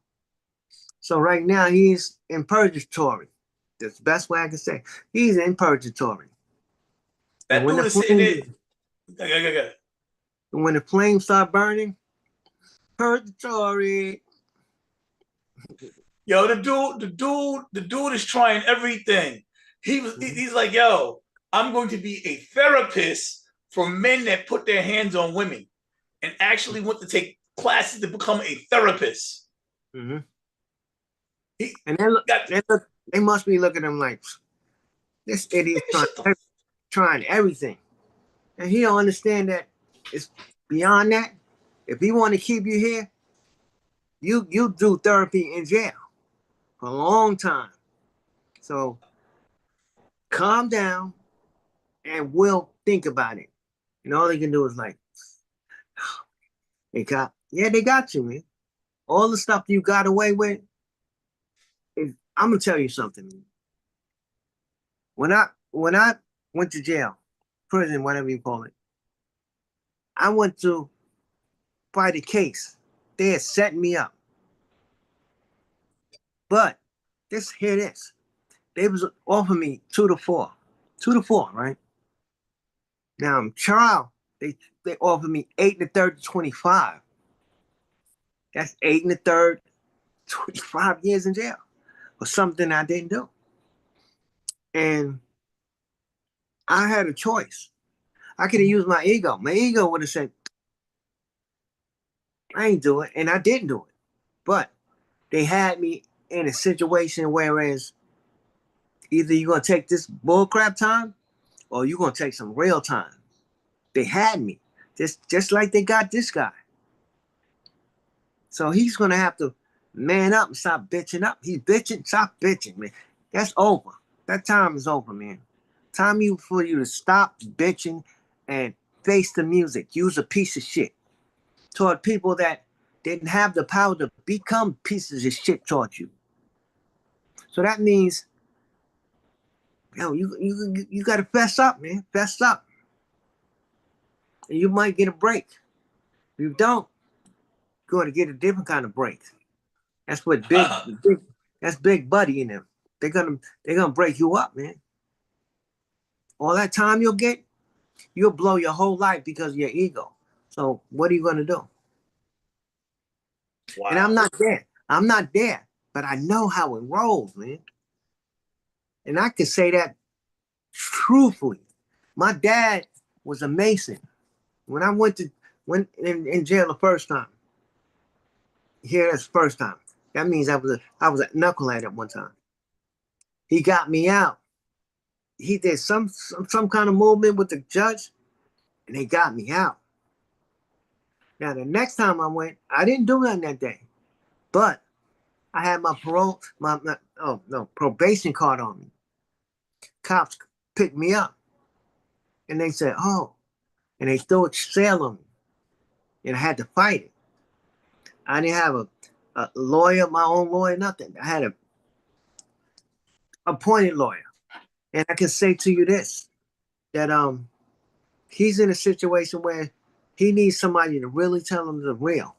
So right now he's in purgatory. That's the best way I can say. He's in purgatory. That dude is sitting there. When the flames start burning, purgatory. Yo, the dude is trying everything. He's like, yo, I'm going to be a therapist for men that put their hands on women and actually want to take classes to become a therapist. Mm-hmm. They must be looking at him like, this idiot trying everything. And he don't understand that it's beyond that. If he want to keep you here, you do therapy in jail for a long time. So calm down and we'll think about it. And all they can do is like, they got you, man. All the stuff you got away with, I'm gonna tell you something. When I went to jail, prison, whatever you call it, I went to fight a case. They had set me up. But hear this. They was offering me 2 to 4. 2 to 4, right? Now in trial, they offered me 8 1/3 to 25. That's 8 1/3, 25 years in jail for something I didn't do. And I had a choice. I could have used my ego. My ego would have said, I ain't do it, and I didn't do it. But they had me in a situation whereas either you're gonna take this bullcrap time or you're gonna take some real time. They had me. Just like they got this guy. So he's gonna have to man up and stop bitching up. He's bitching, stop bitching, man. That's over. That time is over, man. Time for you to stop bitching and face the music. Use a piece of shit toward people that didn't have the power to become pieces of shit toward you. So that means, yo, you gotta fess up, man. Fess up. And you might get a break. If you don't, you're gonna get a different kind of break. That's what that's Big Buddy in them. They're gonna break you up, man. All that time you'll blow your whole life because of your ego. So what are you gonna do? Wow. And I'm not there, but I know how it rolls, man. And I can say that truthfully. My dad was a Mason. When I went in jail the first time, that's the first time. That means I was a knucklehead at one time. He got me out. He did some kind of movement with the judge, and they got me out. Now the next time I went, I didn't do nothing that day, but I had my probation card on me. Cops picked me up, and they said, "Oh," and they threw a cell on me, and I had to fight it. I didn't have a lawyer, my own lawyer, nothing. I had a appointed lawyer, and I can say to you this: that he's in a situation where he needs somebody to really tell him the real.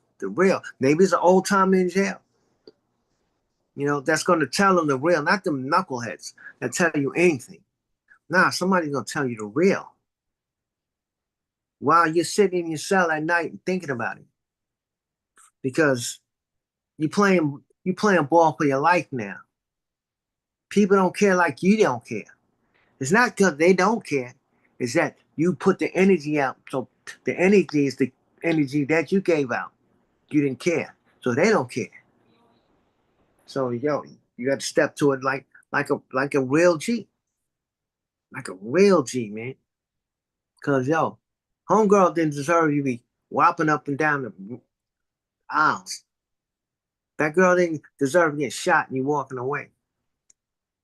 Maybe it's an old timer in jail. You know, that's going to tell him the real, not them knuckleheads that tell you anything. Nah, somebody's going to tell you the real. While you're sitting in your cell at night and thinking about it. Because you playing ball for your life now. People don't care like you don't care. It's not because they don't care. It's that you put the energy out. So the energy is the energy that you gave out. You didn't care. So they don't care. So yo, you got to step to it like a real G. Like a real G, man. Cause yo, homegirl didn't deserve you to be whopping up and down the aisles. That girl didn't deserve to get shot and you walking away.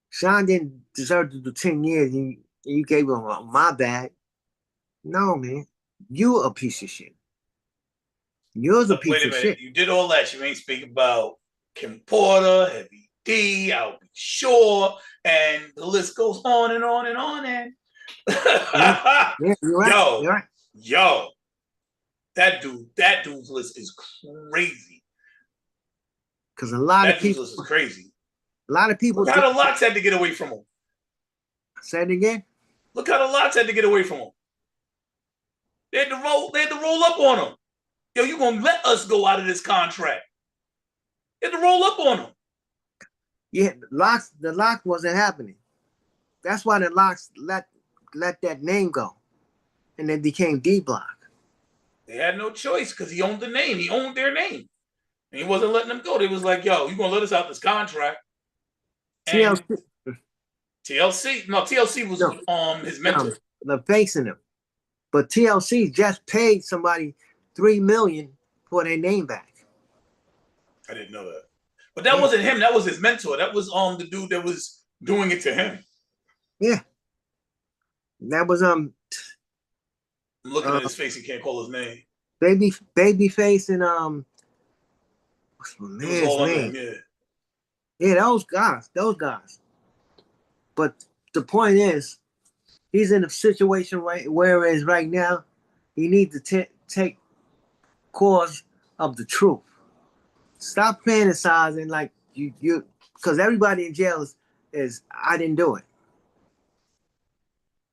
Sean didn't deserve to do 10 years and you gave him my bad. No, man. You a piece of shit. You're a But piece wait a of minute. shit. You did all that. You ain't speak about Kim Porter, Heavy D, I'll be sure, and the list goes on and on and on. And Yeah, you're right. You're right. yo, that dude's list is crazy. Because a lot of people, list is crazy. A lot of people. Look how the Locks had to get away from him. Say it again. Look how the Locks had to get away from him. They had to roll up on him. Yo, you gonna let us go out of this contract? They had to roll up on him. Yeah, the lock wasn't happening. That's why the Locks let that name go, and then became D Block. They had no choice because he owned the name. He owned their name, and he wasn't letting them go. They was like, "Yo, you gonna let us out this contract?" And TLC was his mentor. They're facing him, but TLC just paid somebody $3 million for their name back. I didn't know that, but that wasn't him. That was his mentor. That was the dude that was doing it to him. Yeah, that was I'm looking at his face. He can't call his name. Babyface and what's my man's name? Yeah, those guys. But the point is, he's in a situation where he is right now. He needs to take course of the truth. Stop fantasizing like you, because everybody in jail is I didn't do it.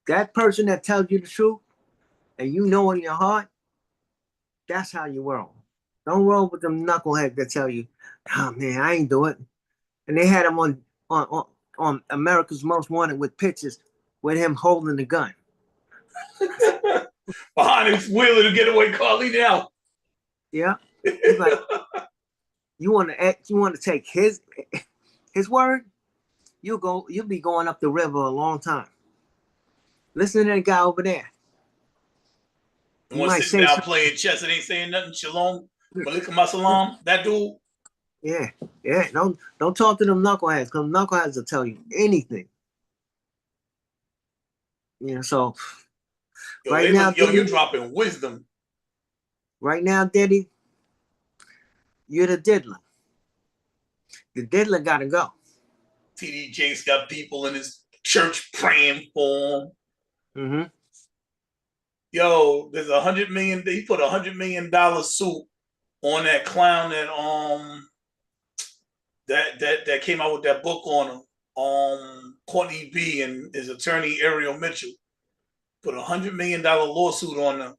That person that tells you the truth, and you know in your heart, that's how you roll. Don't roll with them knuckleheads that tell you, "Oh man, I ain't do it." And they had him on America's Most Wanted with pictures with him holding the gun behind his wheel to get away car leading out. Yeah, he's like, you want to take his word? You'll be going up the river a long time. Listen to that guy over there. You want to sit down playing chess and ain't saying nothing. Shalom, Malikum Masalam. That dude. Yeah. Don't talk to them knuckleheads, because knuckleheads will tell you anything. So right now, you're dropping wisdom. Right now, Diddy, you're the diddler. The diddler gotta go. TD Jakes got people in his church praying for him. Mm-hmm. Yo, there's $100 million. He put $100 million suit on that clown that came out with that book on him. Courtney B and his attorney Ariel Mitchell put $100 million lawsuit on them.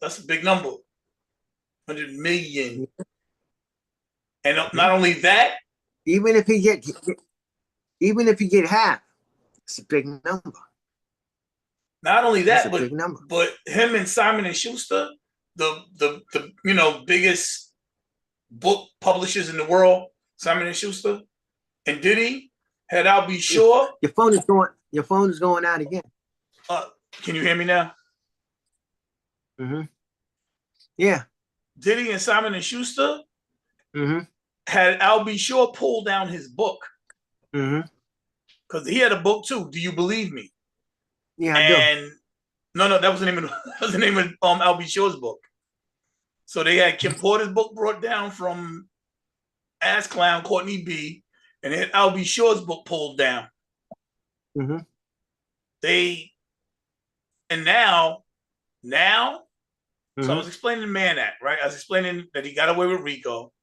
That's a big number. 100 million. And not only that, even if he get half, it's a big number. Not only that, but him and Simon and Schuster, the biggest book publishers in the world, Simon and Schuster, and Diddy had I'll Be Sure. Your phone is going out again. Can you hear me now? Mm-hmm. Yeah. Diddy and Simon and Schuster had I'll Be Sure pull down his book. Because he had a book too. Do You Believe Me? Yeah, I do. No, that was the name of I'll Be Sure's book. So they had Kim Porter's book brought down from Ass Clown Courtney B, and they had I'll Be Sure's book pulled down. Now, so I was explaining the Mann Act, right? I was explaining that he got away with RICO,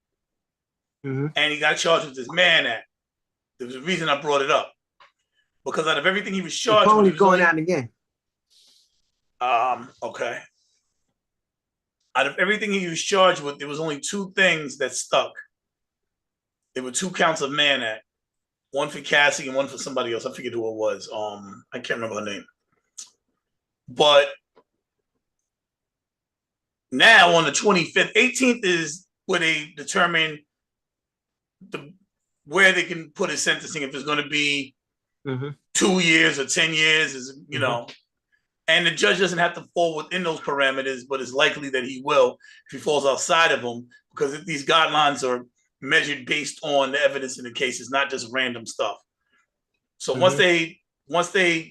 and he got charged with this Mann Act. There was a reason I brought it up. Because out of everything he was charged with, the phone is going out again. Okay. Out of everything he was charged with, there was only two things that stuck. There were 2 counts of Mann Act. One for Cassie and one for somebody else. I forget who it was. I can't remember her name. But now on the 25th, 18th is where they determine where they can put his sentencing, if it's going to be 2 years or 10 years, and the judge doesn't have to fall within those parameters, but it's likely that he will if he falls outside of them, because these guidelines are measured based on the evidence in the case. It's not just random stuff. So once they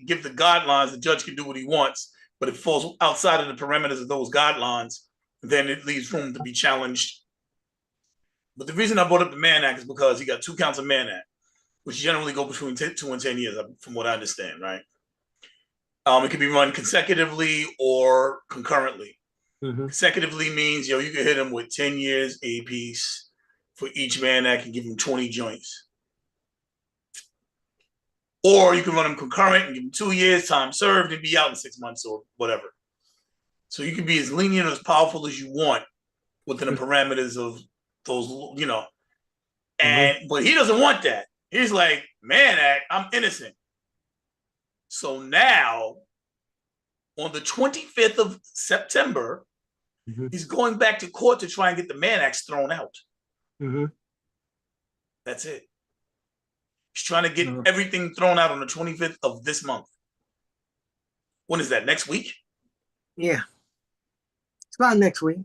give the guidelines, the judge can do what he wants, but if it falls outside of the parameters of those guidelines, then it leaves room to be challenged. But the reason I brought up the Mann Act is because he got 2 counts of Mann Act, which generally go between 2 and 10 years, from what I understand, right? It can be run consecutively or concurrently. Consecutively means, you can hit him with 10 years a piece for each Mann Act and give him 20 joints. Or you can run him concurrent and give him 2 years, time served, and be out in 6 months or whatever. So you can be as lenient or as powerful as you want within the parameters of those, but he doesn't want that. He's like, Mann Act, I'm innocent. So now, on the 25th of September, he's going back to court to try and get the Mann Acts thrown out. That's it. He's trying to get everything thrown out on the 25th of this month. When is that? Next week? Yeah. It's about next week.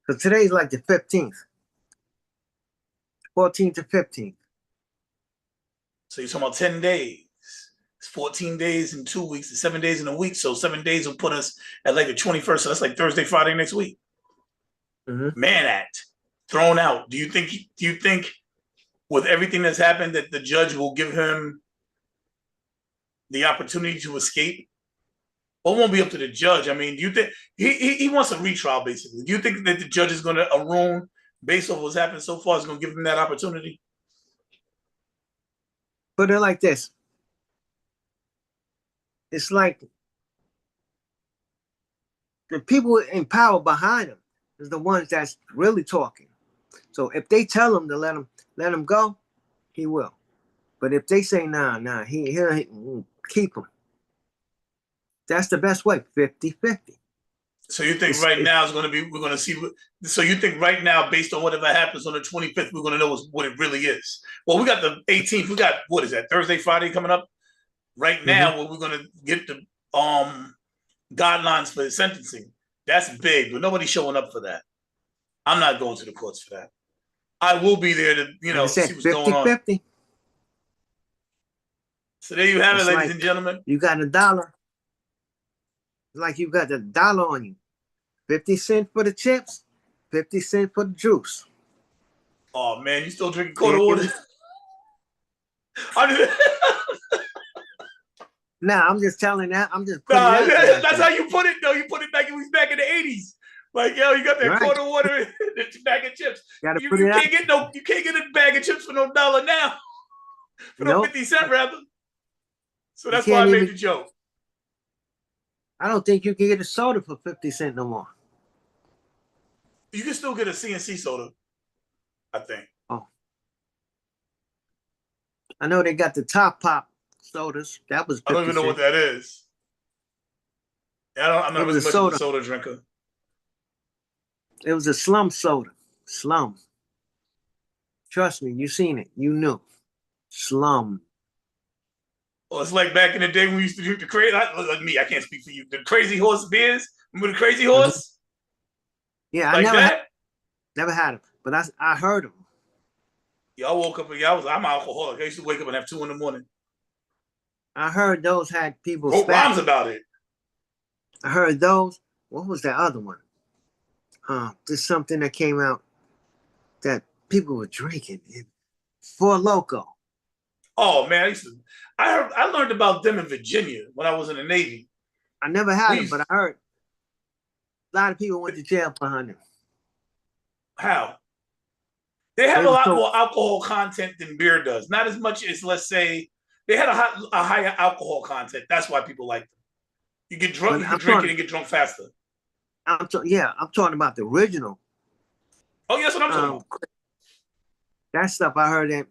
Because today's like the 15th. 14th to 15th. So you're talking about 10 days. It's 14 days in 2 weeks. It's 7 days in a week. So 7 days will put us at like the 21st. So that's like Thursday, Friday next week. Mann Act thrown out. Do you think with everything that's happened that the judge will give him the opportunity to escape? Well, it won't be up to the judge. I mean, do you think he wants a retrial, basically? Do you think that the judge is going to Arun, based on what's happened so far, is going to give him that opportunity? Put it like this. It's like the people in power behind him is the ones that's really talking. So if they tell him to let him go, he will. But if they say nah, he'll keep him. That's the best way, 50-50. So you think now we're going to see. So you think right now, based on whatever happens on the 25th, we're going to know what it really is. Well, we got the 18th. We got, what is that, Thursday, Friday coming up? Right now, where we're going to get the guidelines for his sentencing. That's big, but nobody's showing up for that. I'm not going to the courts for that. I will be there to, see what's going on. 50-50. So there you have it, ladies and gentlemen. You got $1. It's like you got $1 on you. 50 cents for the chips, 50 cents for the juice. Oh man, you still drinking cold water? Nah, I'm just telling that. I'm just that's how you put it though. You put it back. It was back in the 80s. Like, yo, you got that cold water and the bag of chips. You can't get a bag of chips for no $1 now. For no 50 cents rather. So that's why I made the joke. I don't think you can get a soda for 50 cents no more. You can still get a CNC soda, I think. Oh. I know they got the Top Pop sodas. That was 50 I don't even know what that is. I'm not really much of a soda drinker. It was a slum soda. Slum. Trust me, you seen it. You knew. Slum. Well, it's like back in the day when we used to drink the crazy. Like me, I can't speak for you. The Crazy Horse beers. Remember the Crazy Horse? Yeah, like I never had them, but I heard them. Yeah, I woke up and I'm alcoholic. I used to wake up and have 2 in the morning. I heard those had people. Wrote rhymes about it. I heard those. What was that other one? There's something that came out that people were drinking. Four Loko. Oh man, I learned about them in Virginia when I was in the Navy. I never had them, but I heard a lot of people went to jail behind them. How? They have a lot more alcohol content than beer does. Not as much as, let's say, they had a higher alcohol content. That's why people like them. You get drunk, you can drink it and get drunk faster. I'm talking about the original. Oh, yes, what I'm talking about. That stuff I heard that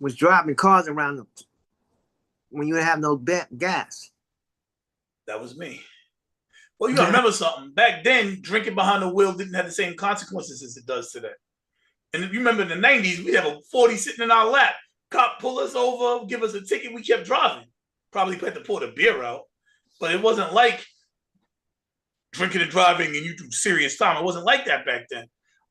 was driving cars around them when you didn't have no gas. That was me. Well, you gotta remember something. Back then, drinking behind the wheel didn't have the same consequences as it does today. And if you remember in the 90s, we had a 40 sitting in our lap. Cop pull us over, give us a ticket, we kept driving. Probably had to pour the beer out. But it wasn't like drinking and driving and you do serious time. It wasn't like that back then.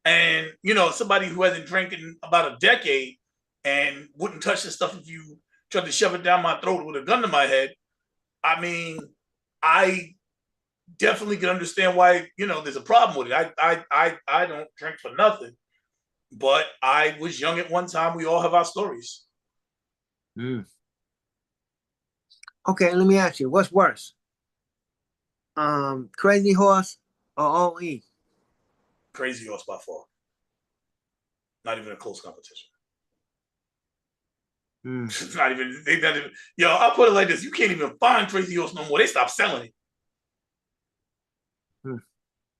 And, somebody who hasn't drank in about a decade and wouldn't touch the stuff if you tried to shove it down my throat with a gun to my head. I mean, I definitely can understand why, you know, there's a problem with it. I don't drink for nothing, but I was young at one time. We all have our stories. Mm. Okay, let me ask you, what's worse? Crazy Horse or OE? Crazy Horse by far. Not even a close competition. It's not even, yo, I'll put it like this. You can't even find Crazy Horse no more. They stopped selling it. And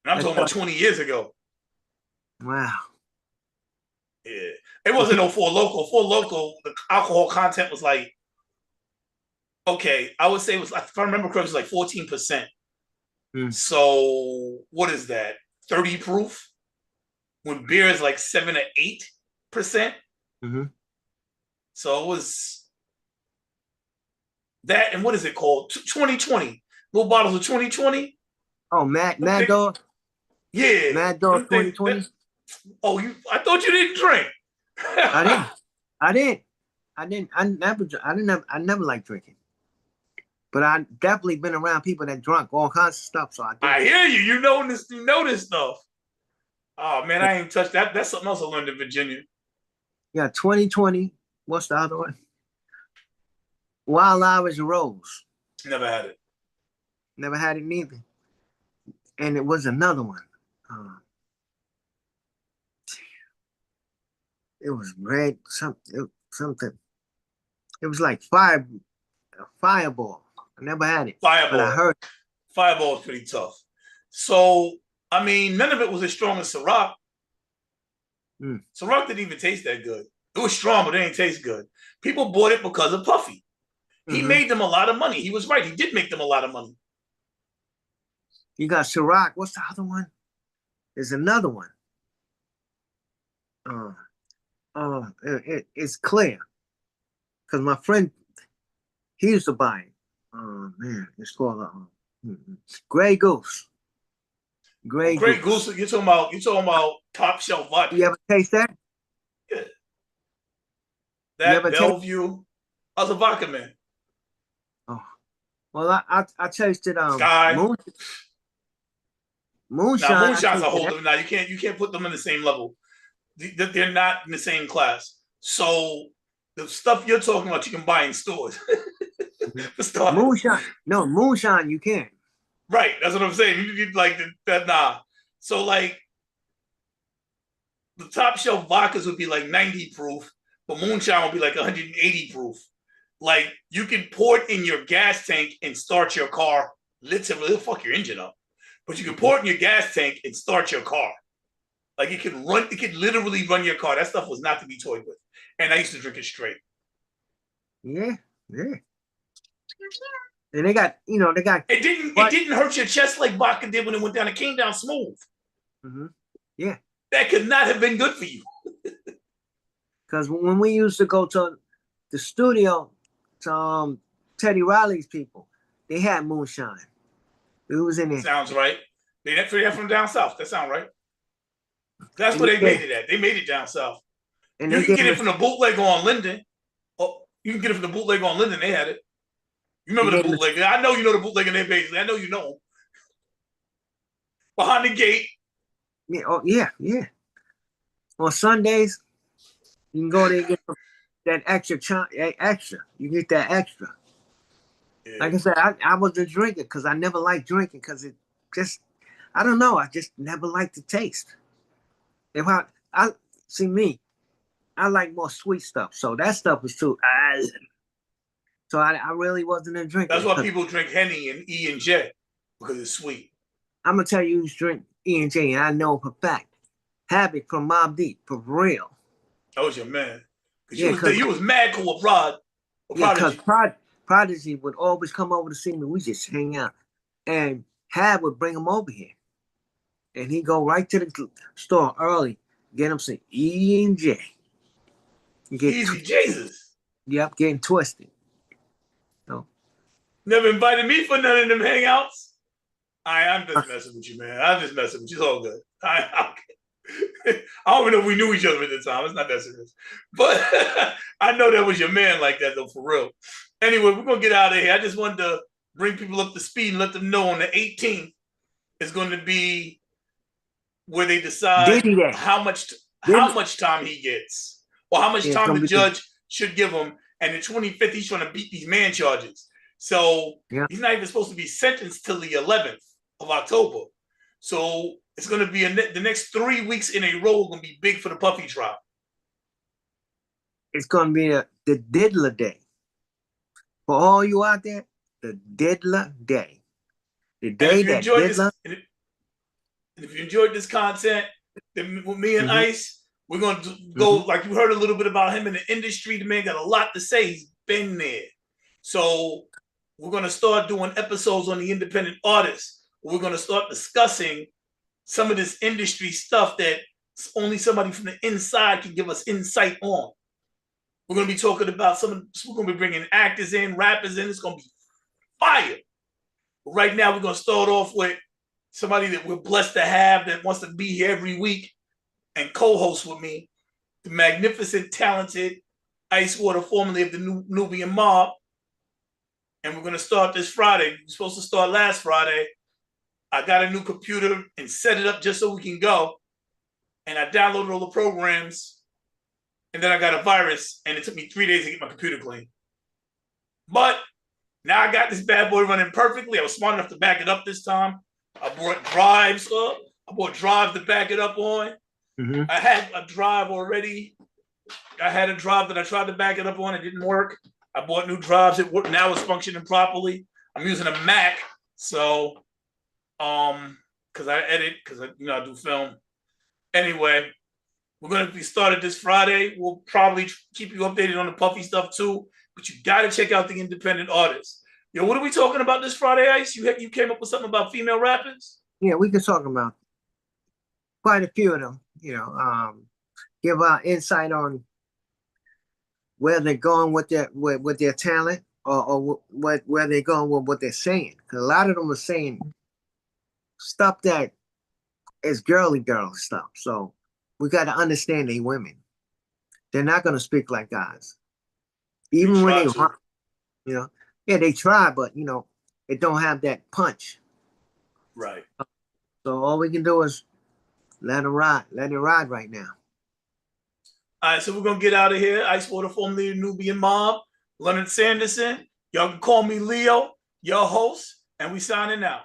I'm talking about 20 years ago. Wow. Yeah. It wasn't no Four Loko. Four Loko, the alcohol content was like, okay, I would say it was, if I remember correctly, it was like 14%. So what is that? 30 proof? When beer is like 7 or 8%. So it was that, and what is it called? 2020. Little bottles of 2020. Oh, Mad Dog. Yeah, Mad Dog 2020. Oh, I thought you didn't drink. I never liked drinking. But I definitely been around people that drunk all kinds of stuff. So I hear you. You know this stuff. Oh man, I ain't touched that. That's something else I learned in Virginia. Yeah, 2020. What's the other one? Wild Irish Rose. Never had it. Never had it neither. And it was another one. It was red something. It was like Fireball. I never had it. Fireball. But I heard Fireball is pretty tough. So I mean, none of it was as strong as Ciroc. Ciroc didn't even taste that good. It was strong, but it didn't taste good. People bought it because of Puffy. He made them a lot of money. He was right. He did make them a lot of money. You got Ciroc. What's the other one? There's another one. It's clear. Because my friend, he used to buy it. Oh man, it's called Grey Goose. Grey Goose. You're talking about top shelf vodka. You ever taste that? Yeah. That Bellevue. I was a vodka man. Oh, well, I tasted Sky. Moonshine. Now Moonshine's a whole different. Now you can't put them in the same level. They're not in the same class. So the stuff you're talking about, you can buy in stores. Moonshine, you can't. Right, that's what I'm saying. You like that, nah. So like the top shelf vodkas would be like 90 proof, but Moonshine would be like 180 proof. Like you can pour it in your gas tank and start your car. Literally, it'll fuck your engine up. But you can pour it in your gas tank and start your car. Like it could literally run your car. That stuff was not to be toyed with. And I used to drink it straight. Yeah. And they got it didn't hurt your chest like vodka did when it went down. It came down smooth. Yeah. That could not have been good for you. Because when we used to go to the studio to Teddy Riley's people, they had Moonshine. It was in there. Sounds right. They're from down south. That sounds right. That's where they made it at. They made it down south. And you can get it from the bootleg on Linden. Oh, you can get it from the bootleg on Linden. They had it. You remember the bootleg? I know you know the bootleg in their basically. I know you know them. Behind the gate. Yeah. Oh, yeah. On Sundays, you can go there and get that extra. You get that extra. Yeah. Like I said, I was a drinker because I never liked drinking because it just, I don't know. I just never liked the taste. If I see me, I like more sweet stuff. So that stuff was too. So I really wasn't a drinker. That's why people drink Henny and E and J because it's sweet. I'm gonna tell you who's drink E and J, and I know for a fact. Havoc from Mob Deep, for real. That was your man. You was mad cool with Prod. Yeah, because Prodigy would always come over to see me. We just hang out, and Hav would bring him over here, and he'd go right to the store early, get him some E and J. Easy Jesus. Yep, getting twisted. No. Never invited me for none of them hangouts. I'm just messing with you, man. I'm just messing with you. It's all good. I don't even know if we knew each other at the time. It's not that serious. But I know that was your man like that, though, for real. Anyway, we're going to get out of here. I just wanted to bring people up to speed and let them know on the 18th, is going to be where they decide Diddy Day. how much time he gets, or how much time the judge should give him. And the 25th, he's trying to beat these man charges. So he's not even supposed to be sentenced till the 11th of October. So it's going to be the next 3 weeks in a row going to be big for the Puffy trial. It's going to be the Diddler Day. For all you out there, the Diddler Day. The day that Diddler... And if you enjoyed this content, then with me and Ice, we're going to go, like you heard a little bit about him in the industry. The man got a lot to say. He's been there. So we're going to start doing episodes on the independent artists. We're going to start discussing some of this industry stuff that only somebody from the inside can give us insight on. We're going to be talking about we're going to be bringing actors in, rappers in. It's going to be fire. But right now, we're going to start off with somebody that we're blessed to have that wants to be here every week and co-host with me, the magnificent, talented IceWater, formerly of the Nubian Mob. And we're going to start this Friday. We're supposed to start last Friday. I got a new computer and set it up just so we can go. And I downloaded all the programs. And then I got a virus. And it took me 3 days to get my computer clean. But now I got this bad boy running perfectly. I was smart enough to back it up this time. I brought drives up. I bought drives to back it up on. I had a drive already. I had a drive that I tried to back it up on. It didn't work. I bought new drives. It worked. Now it's functioning properly. I'm using a Mac. So, because I edit, because I do film. Anyway, we're going to be started this Friday. We'll probably keep you updated on the Puffy stuff too. But you got to check out the independent artists. Yo, what are we talking about this Friday, Ice? You came up with something about female rappers? Yeah, we can talk about quite a few of them. Give our insight on where they're going with their talent, or where they're going with what they're saying. Because a lot of them are saying stuff that is girly girl stuff. So we got to understand they women. They're not going to speak like guys. Even when they they try, but it don't have that punch. Right. So all we can do is let it ride. Let it ride right now. All right, so we're going to get out of here. IceWater, formerly the Nubian Mob. Leonard Sanderson. Y'all can call me Leo, your host, and we signing out.